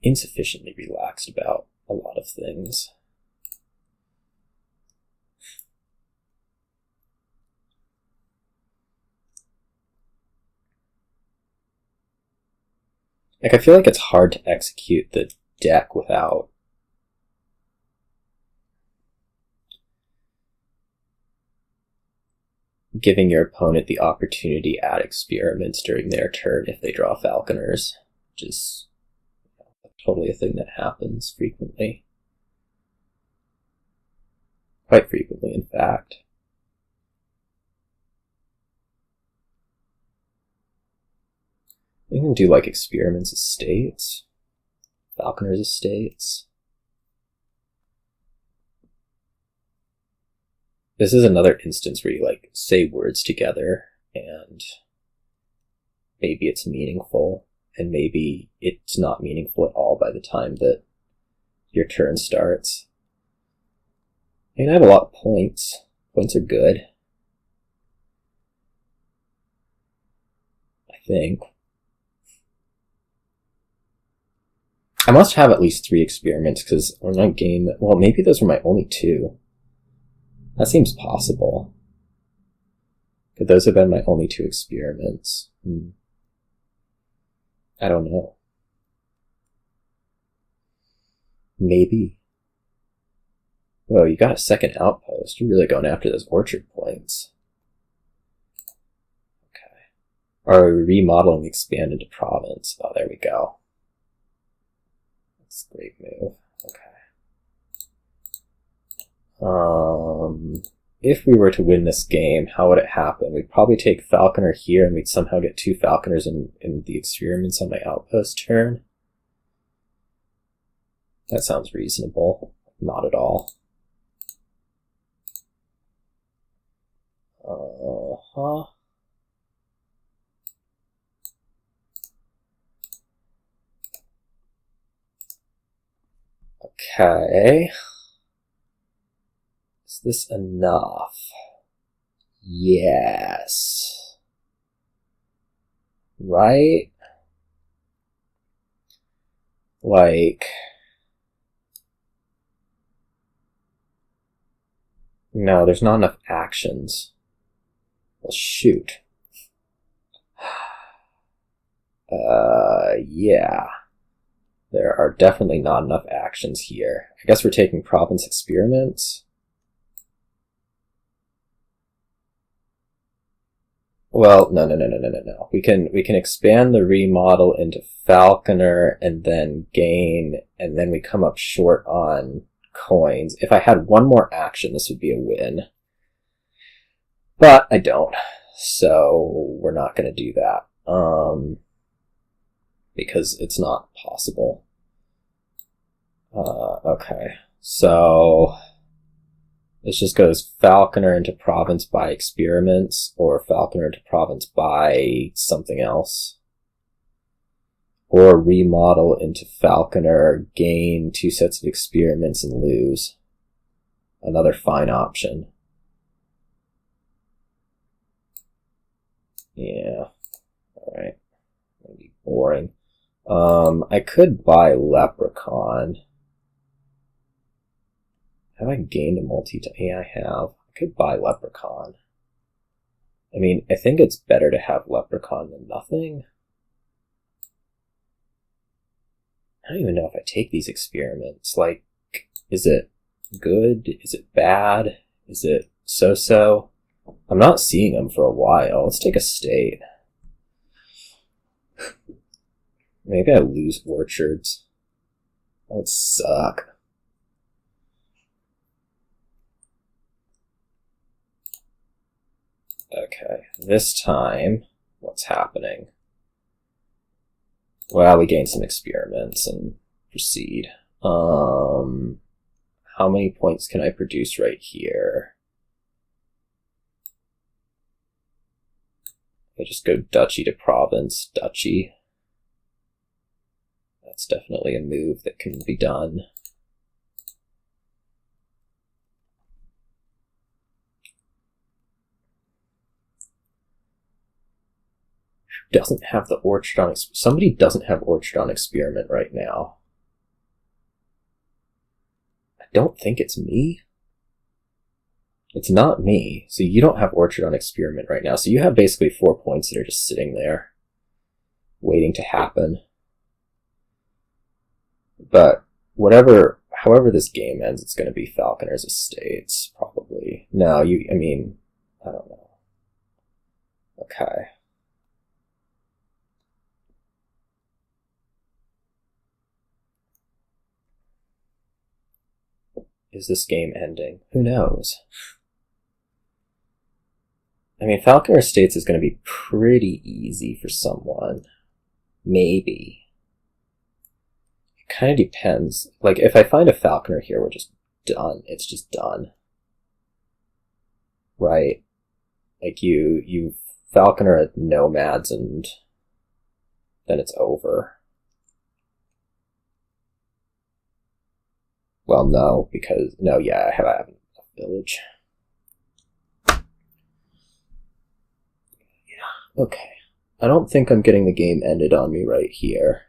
insufficiently relaxed about a lot of things. Like, I feel like it's hard to execute the deck without giving your opponent the opportunity to add experiments during their turn if they draw Falconers, which is totally a thing that happens frequently. Quite frequently, in fact. You can do like experiments estates, Falconer's estates. This is another instance where you like say words together and maybe it's meaningful and maybe it's not meaningful at all by the time that your turn starts. I mean, I have a lot of points. Points are good, I think. I must have at least 3 experiments because when I game, well, maybe those were my only 2. That seems possible. Could those have been my only 2 experiments? I don't know. Maybe. Whoa, you got a second outpost. You're really going after those orchard points. Okay. Or remodeling expand into province. Oh, there we go. That's a great move. Okay. If we were to win this game, how would it happen? We'd probably take Falconer here and we'd somehow get 2 Falconers in the experiments on my outpost turn. That sounds reasonable. Not at all. Okay. Is this enough? Yes. Right? Like... No, there's not enough actions. Well, shoot. Yeah. There are definitely not enough actions here. I guess we're taking province experiments. Well, no. We can expand the remodel into Falconer and then gain, and then we come up short on coins. If I had one more action, this would be a win. But I don't. So we're not going to do that. Because it's not possible. Okay. So this just goes Falconer into province by experiments, or Falconer into province by something else. Or remodel into Falconer, gain 2 sets of experiments and lose. Another fine option. Yeah. Alright. That'd be boring. I could buy Leprechaun. Have I gained a multi-time? Yeah, I have. I could buy Leprechaun. I mean, I think it's better to have Leprechaun than nothing. I don't even know if I take these experiments. Like, is it good? Is it bad? Is it so-so? I'm not seeing them for a while. Let's take a state. Maybe I lose orchards. That would suck. Okay, this time, what's happening? Well, we gain some experiments and proceed. How many points can I produce right here? I just go duchy to province, duchy. That's definitely a move that can be done. doesn't have the Orchard on... Somebody doesn't have Orchard on Experiment right now. I don't think it's me. It's not me. So you don't have Orchard on Experiment right now. So you have basically 4 points that are just sitting there, waiting to happen. But however this game ends, it's going to be Falconer's Estates, probably. No, I don't know. Okay. Is this game ending? Who knows? I mean, Falconer Estates is going to be pretty easy for someone. Maybe. It kind of depends. Like, if I find a Falconer here, we're just done. It's just done. Right? Like, you Falconer at Nomads, and then it's over. Well, no, because... No, yeah, I have a village. Okay. I don't think I'm getting the game ended on me right here.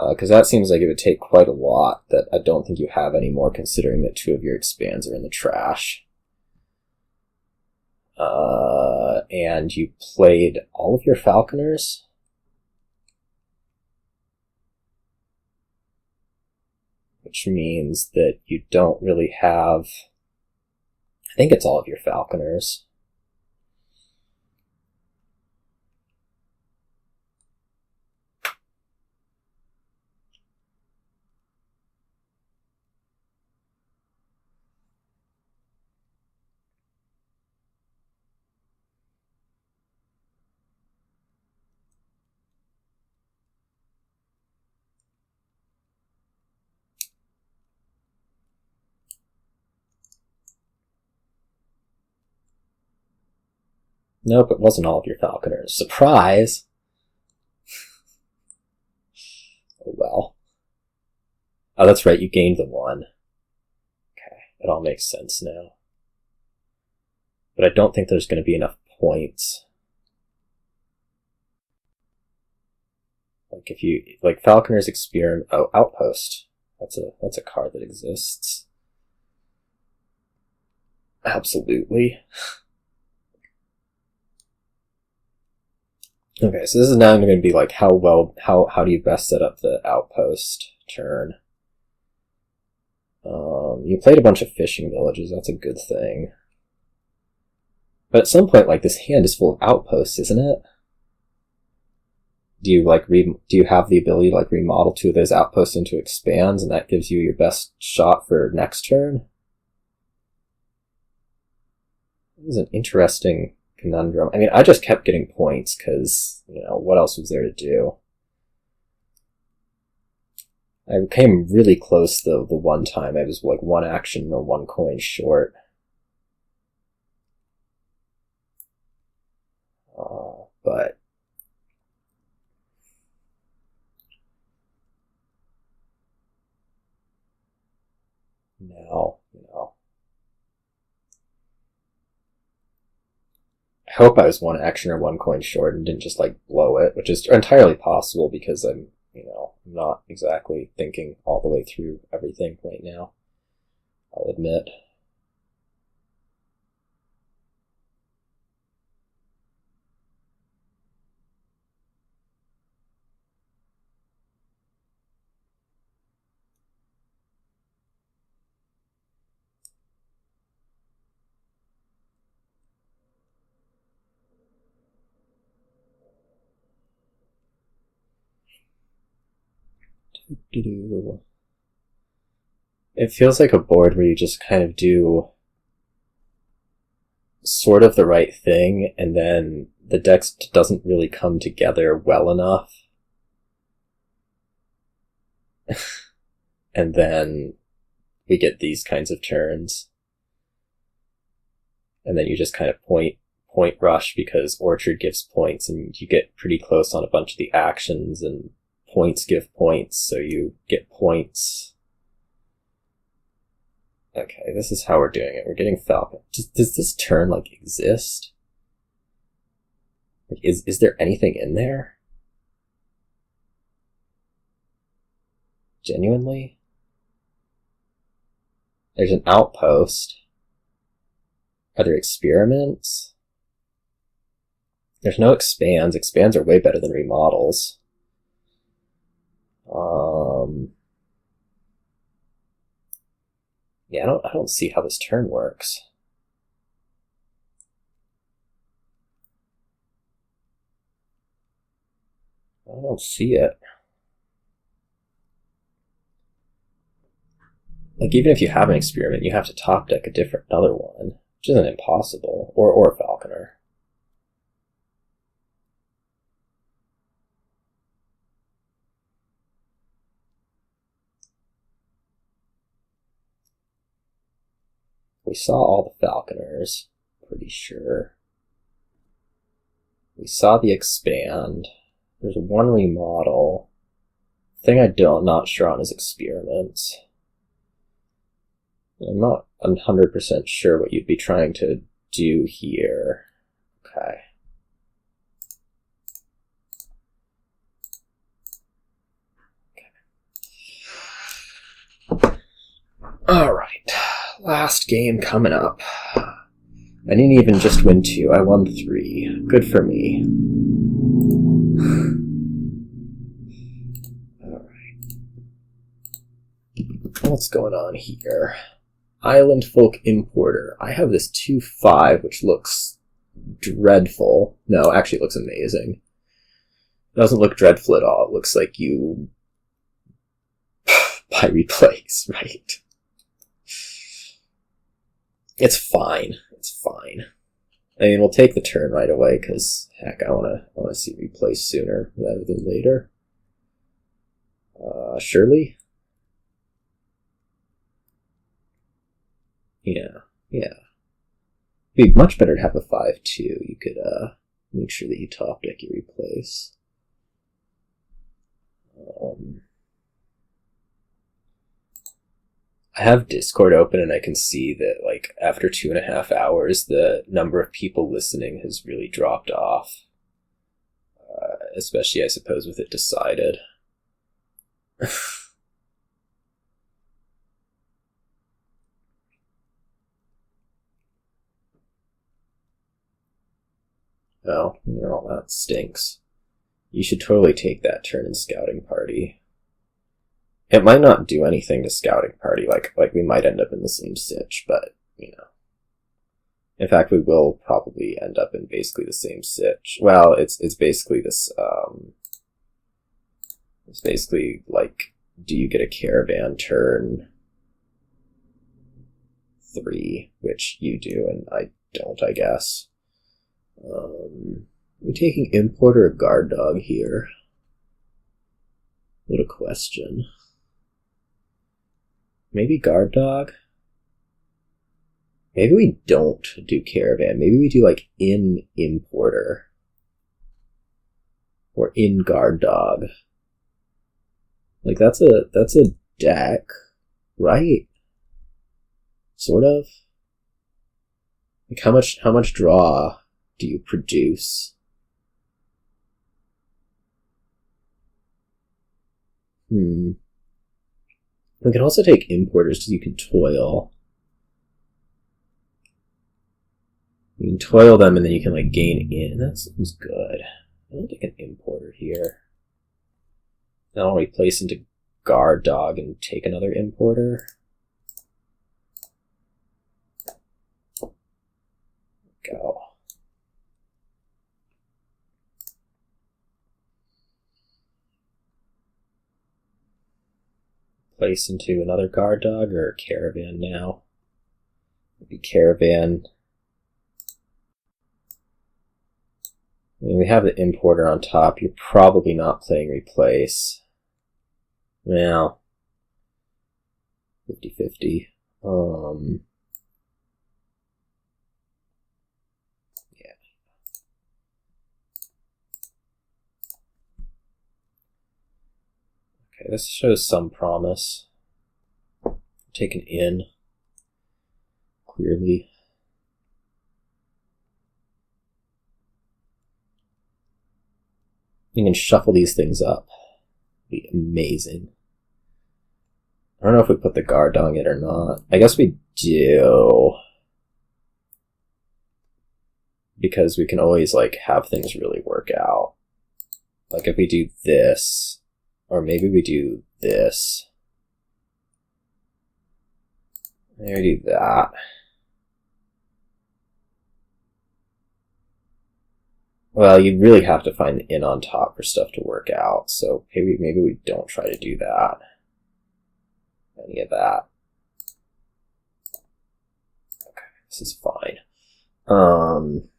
Because that seems like it would take quite a lot that I don't think you have anymore, considering that 2 of your expands are in the trash. And you played all of your Falconers? Which means that you don't really have... I think it's all of your Falconers. Nope, it wasn't all of your Falconers. Surprise! Oh well. Oh, that's right, you gained the 1. Okay, it all makes sense now. But I don't think there's going to be enough points. Like, if you... Like, Falconer's Experiment... Oh, Outpost. That's a card that exists. Absolutely. Okay, so this is now going to be like how do you best set up the Outpost turn? You played a bunch of fishing villages, that's a good thing. But at some point, like, this hand is full of outposts, isn't it? Do you have the ability to like remodel 2 of those outposts into expands, and that gives you your best shot for next turn? This is an interesting conundrum. I mean, I just kept getting points because, what else was there to do? I came really close, though, the one time. I was like 1 action or 1 coin short. But... now, I hope I was 1 action or 1 coin short and didn't just, like, blow it, which is entirely possible because I'm not exactly thinking all the way through everything right now, I'll admit. It feels like a board where you just kind of do sort of the right thing, and then the deck doesn't really come together well enough. And then we get these kinds of turns. And then you just kind of point rush because Orchard gives points, and you get pretty close on a bunch of the actions, and points give points, so you get points. Okay, this is how we're doing it. We're getting Falcon. Does this turn, like, exist? Like, is there anything in there? Genuinely? There's an outpost. Are there experiments? There's no expands. Expands are way better than remodels. Yeah, I don't see how this turn works. I don't see it. Like, even if you have an experiment, you have to top deck another one, which isn't impossible. Or Falconer. We saw all the Falconers, pretty sure. We saw the expand. There's one remodel. The thing I'm not sure on is experiments. I'm not 100% sure what you'd be trying to do here. Okay. Alright. Last game coming up. I didn't even just win 2, I won 3. Good for me. Alright. What's going on here? Island Folk Importer. I have this 2-5, which looks dreadful. No, actually it looks amazing. It doesn't look dreadful at all. It looks like you buy replays, right? It's fine. It's fine. I mean, we'll take the turn right away, because, heck, I wanna see replays sooner rather than later. Shirley? Yeah. It'd be much better to have a 5-2. You could, make sure that you top deck your replace. I have Discord open and I can see that, like, after 2.5 hours, the number of people listening has really dropped off. Especially, I suppose, with it decided. Oh, that stinks. You should totally take that turn in Scouting Party. It might not do anything to Scouting Party, like we might end up in the same sitch, but, In fact, we will probably end up in basically the same sitch. Well, it's basically this, it's basically like, do you get a Caravan turn 3, which you do, and I don't, I guess. We're taking Importer or Guard Dog here. What a question. Maybe Guard Dog? Maybe we don't do Caravan. Maybe we do, like, in Importer. Or in Guard Dog. Like, that's a deck, right? Sort of. Like, how much draw do you produce? We can also take Importers because you can Toil. You can Toil them and then you can, like, gain in. That seems good. I don't take an Importer here. Then I'll replace into Guard Dog and take another Importer. Go. Place into another Guard Dog or Caravan now? Maybe Caravan. I mean, we have the Importer on top. You're probably not playing Replace. Well, 50-50. Yeah. Okay, this shows some promise. Take an in. Clearly. We can shuffle these things up. Be amazing. I don't know if we put the guard dog in or not. I guess we do. Because we can always, like, have things really work out. Like, if we do this, or maybe we do this. Maybe do that. Well, you really have to find the inn on top for stuff to work out, so maybe we don't try to do that. Any of that. Okay, this is fine. And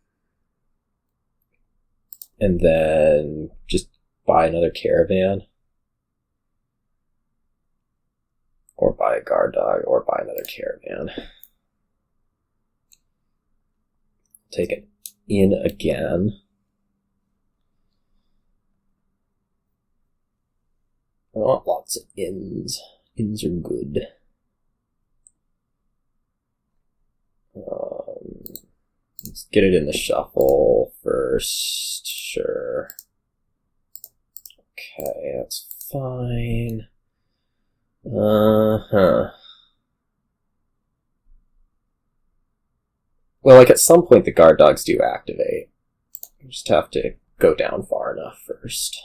then just buy another caravan. Or buy a guard dog, or buy another caravan. Take it in again. I want lots of inns. Inns are good. Let's get it in the shuffle first. Sure. Okay, that's fine. Well, like at some point the guard dogs do activate. You just have to go down far enough first.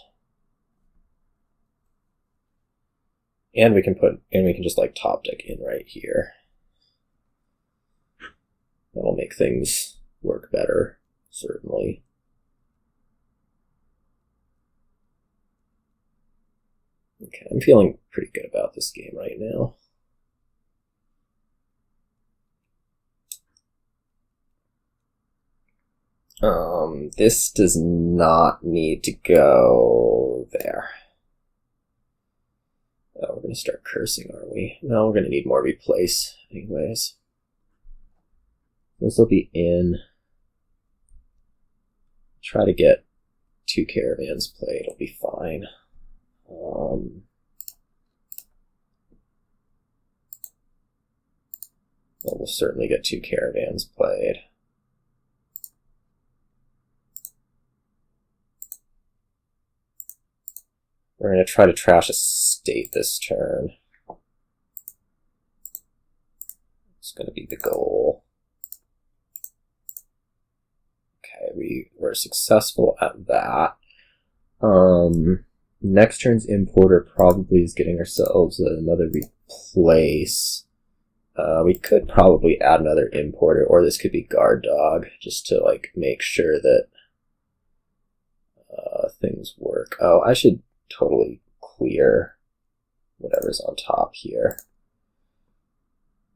And we can just like top deck in right here. That'll make things work better, certainly. Okay, I'm feeling pretty good about this game right now. This does not need to go there. Oh, we're going to start cursing, aren't we? No, we're going to need more replace anyways. This will be in. Try to get 2 caravans played, it'll be fine. Well, we'll certainly get 2 caravans played. We're going to try to trash a state this turn. It's going to be the goal. Okay, we were successful at that. Next turn's importer probably is getting ourselves another replace. We could probably add another importer, or this could be guard dog, just to like make sure that things work. Oh, I should totally clear whatever's on top here.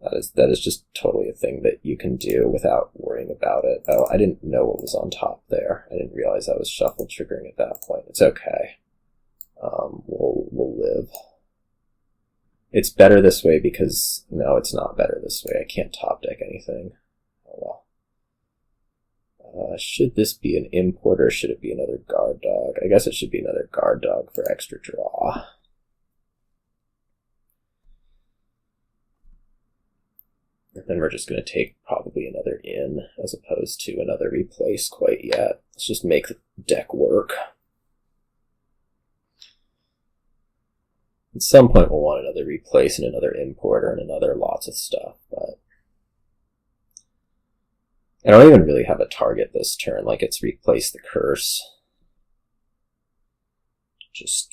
That is just totally a thing that you can do without worrying about it. Oh, I didn't know what was on top there. I didn't realize I was shuffle triggering at that point. It's okay. We'll live. It's better this way because no, it's not better this way. I can't top deck anything. Oh well. Should this be an import or should it be another guard dog? I guess it should be another guard dog for extra draw. And then we're just going to take probably another in as opposed to another replace quite yet. Let's just make the deck work. At some point we'll want another replace and another importer and another lots of stuff, but I don't even really have a target this turn, like it's replace the curse. Just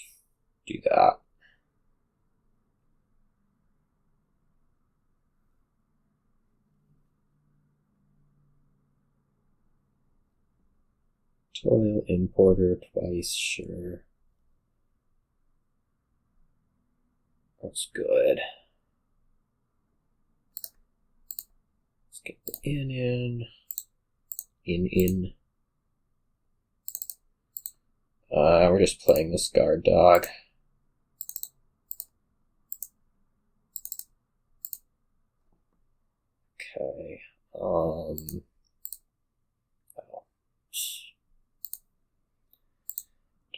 do that. Toil importer twice, sure. That's good. Let's get the in. We're just playing this guard dog. Okay.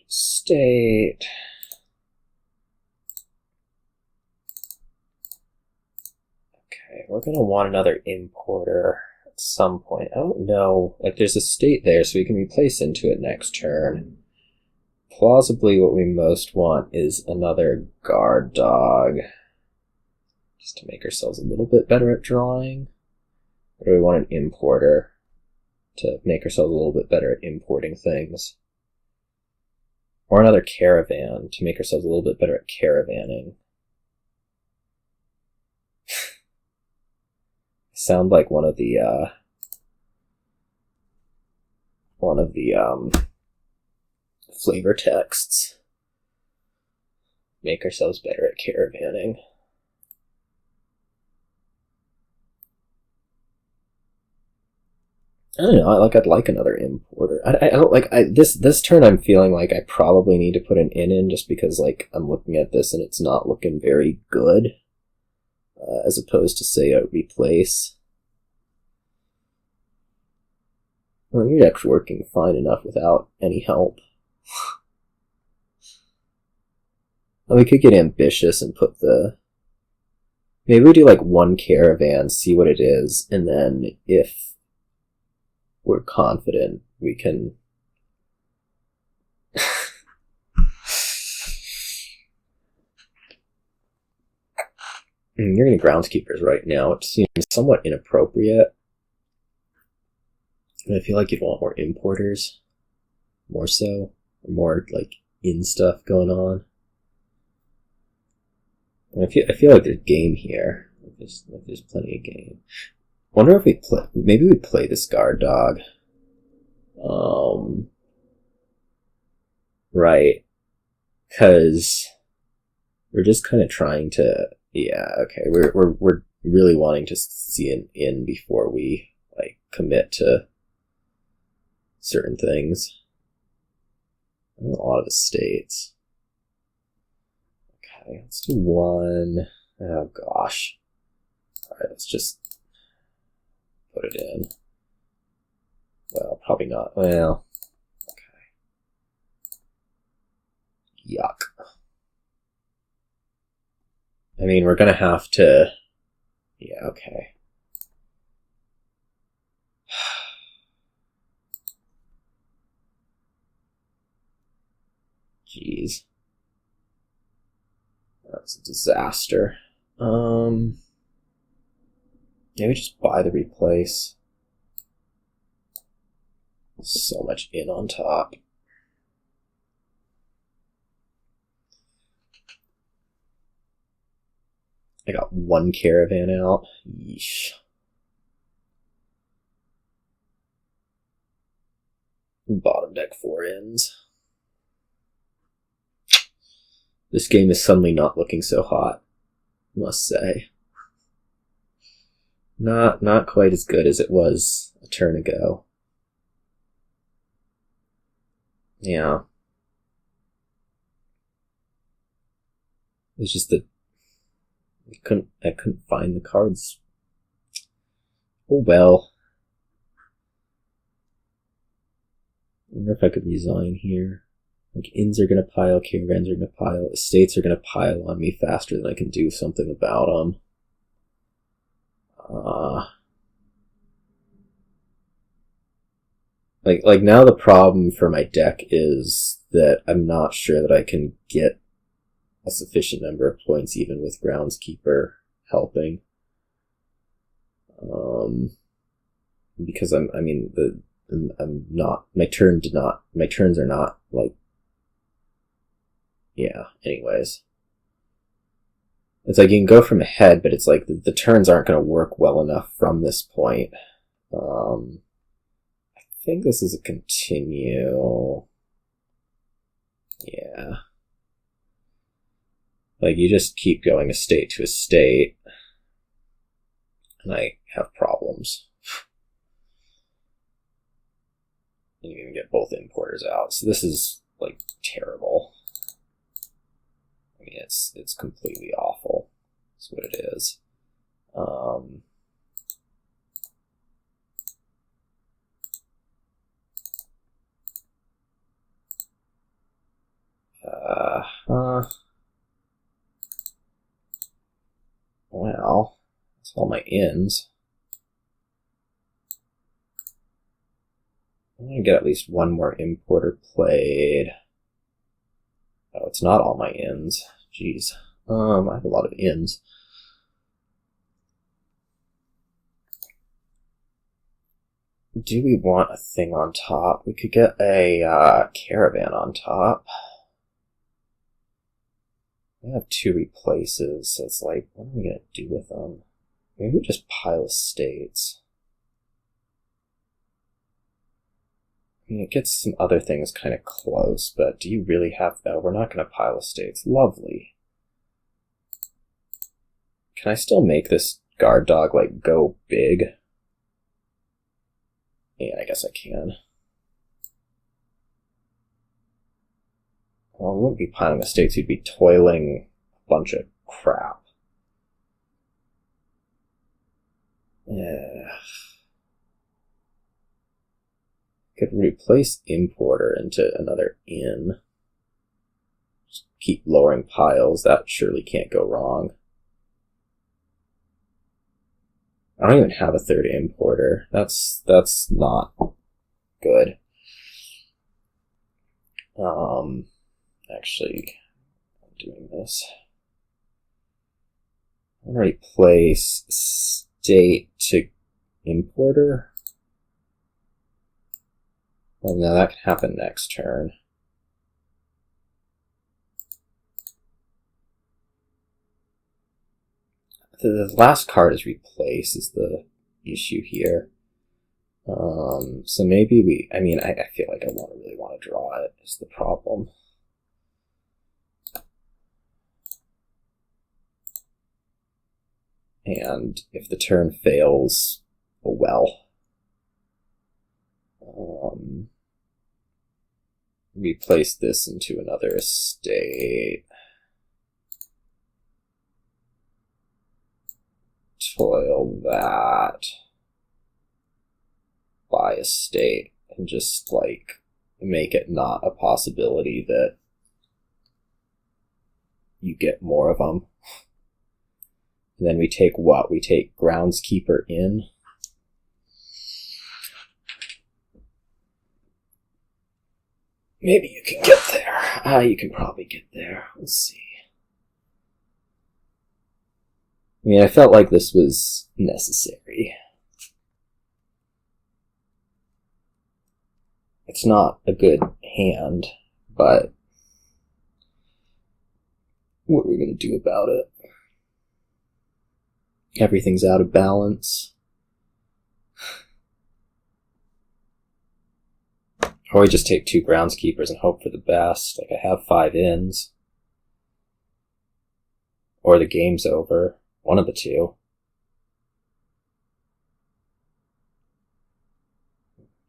State. Okay, we're gonna want another importer at some point. I don't know. Like, there's a state there, so we can replace into it next turn. plausibly what we most want is another guard dog. Just to make ourselves a little bit better at drawing. Or do we want an importer to make ourselves a little bit better at importing things? Or another caravan to make ourselves a little bit better at caravanning. Sound like one of the flavor texts. Make ourselves better at caravanning. I don't know. I'd like another importer. I don't like this turn. I'm feeling like I probably need to put an in just because like I'm looking at this and it's not looking very good, as opposed to say a replace. Well, your deck's working fine enough without any help. Well, we could get ambitious and put the. Maybe we do like one caravan, see what it is, and then if we're confident we can you're getting groundskeepers right now, which seems somewhat inappropriate. And I feel like you'd want more importers. More so. Or more like in stuff going on. And I feel like there's game here. There's plenty of game. Wonder if we play. Maybe we play this guard dog. Right. Because we're just kind of trying to. Yeah. Okay. We're really wanting to see an in before we like commit to certain things. A lot of estates. Okay. Let's do one. Oh gosh. All right. Let's just. Put it in. Well, probably not. Well, okay. Yuck. I mean, we're gonna have to. Yeah, okay. Jeez. That was a disaster. Maybe just buy the replace. So much in on top. I got one caravan out. Yeesh. Bottom deck 4 ends. This game is suddenly not looking so hot, must say. Not quite as good as it was a turn ago. Yeah. It's just that I couldn't find the cards. Oh well. I wonder if I could resign here. Like inns are gonna pile, caravans are gonna pile, estates are gonna pile on me faster than I can do something about them. Like now the problem for my deck is that I'm not sure that I can get a sufficient number of points even with Groundskeeper helping. Because I'm not, my turns are not like, yeah, anyways. It's like you can go from ahead, but it's like the turns aren't going to work well enough from this point. I think this is a continue. Yeah. Like you just keep going estate to estate, and I have problems. And you can get both importers out, so this is like terrible. I mean, it's completely awful. That's what it is. Well, that's all my ins. I'm gonna get at least one more importer played. Oh, it's not all my inns. Jeez. I have a lot of inns. Do we want a thing on top? We could get a caravan on top. We have 2 replaces, so it's like, what are we going to do with them? Maybe we just pile estates. I mean, it gets some other things kind of close, but do you really have that? We're not going to pile estates. Lovely. Can I still make this guard dog, like, go big? Yeah, I guess I can. Well, we wouldn't be piling estates, we'd be toiling a bunch of crap. Yeah. Could replace importer into another inn. Just keep lowering piles, that surely can't go wrong. I don't even have a 3rd importer. That's not good. Actually, I'm doing this. I'm gonna replace state to importer. Well, now that can happen next turn. The last card is replace is the issue here. So maybe I feel like I really want to draw it is the problem. And if the turn fails, oh well. Replace this into another estate. Toil that. Buy estate. And just, like, make it not a possibility that you get more of them. And then we take what? We take Groundskeeper in. Maybe you can get there. You can probably get there. We'll see. I mean, I felt like this was necessary. It's not a good hand, but what are we going to do about it? Everything's out of balance. Or we just take 2 Groundskeepers and hope for the best. Like, I have 5 inns. Or the game's over. One of the 2.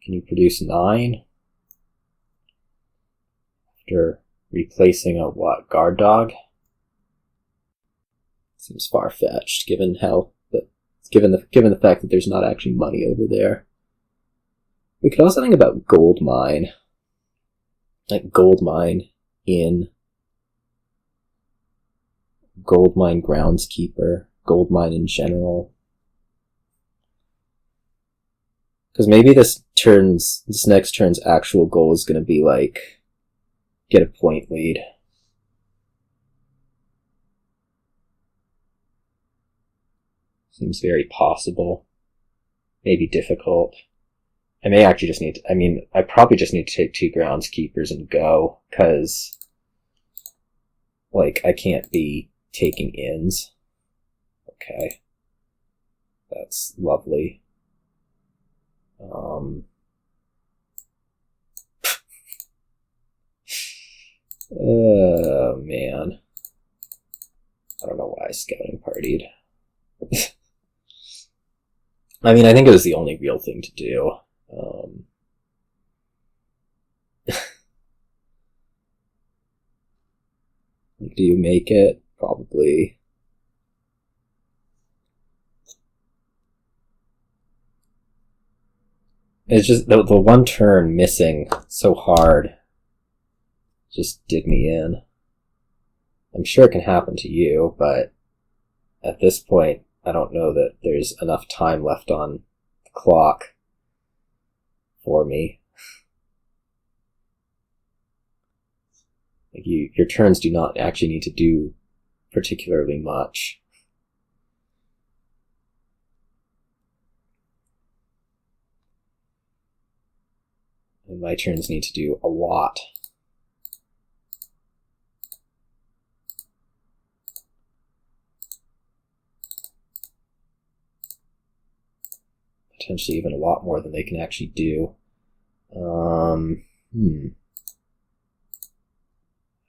Can you produce 9? After replacing a what? Guard dog? Seems far-fetched, given the fact that there's not actually money over there. We could also think about gold mine. Like gold mine in gold mine groundskeeper, gold mine in general. Because maybe this next turn's actual goal is going to be like get a point lead. Seems very possible. Maybe difficult. I may actually just need to, I probably just need to take 2 groundskeepers and go, because, like, I can't be taking inns. Okay. That's lovely. Oh, man. I don't know why I scouting partied. I mean, I think it was the only real thing to do. Do you make it? Probably. It's just the one turn missing so hard just did me in. I'm sure it can happen to you, but at this point, I don't know that there's enough time left on the clock for me. Like your turns do not actually need to do particularly much. And my turns need to do a lot. Potentially even a lot more than they can actually do.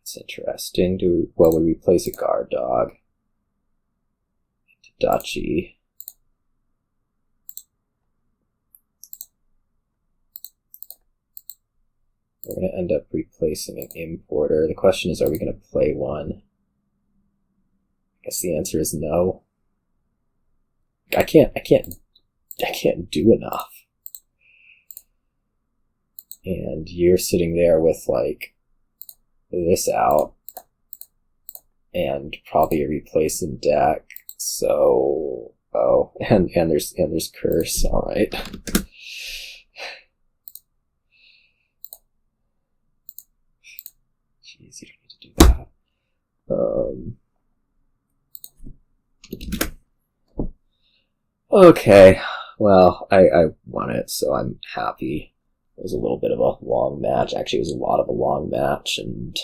That's interesting. We replace a guard dog into Duchy. We're going to end up replacing an importer. The question is, are we going to play one? I guess the answer is no. I can't do enough. And you're sitting there with like this out and probably a replacement deck. So and there's curse. All right. Jeez, you don't need to do that. Okay. Well, I won it, so I'm happy. It was a little bit of a long match. Actually, it was a lot of a long match, and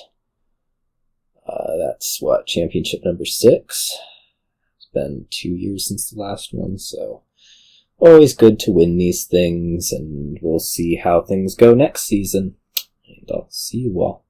that's what, championship number 6. It's been 2 years since the last one, so always good to win these things, and we'll see how things go next season. And I'll see you all.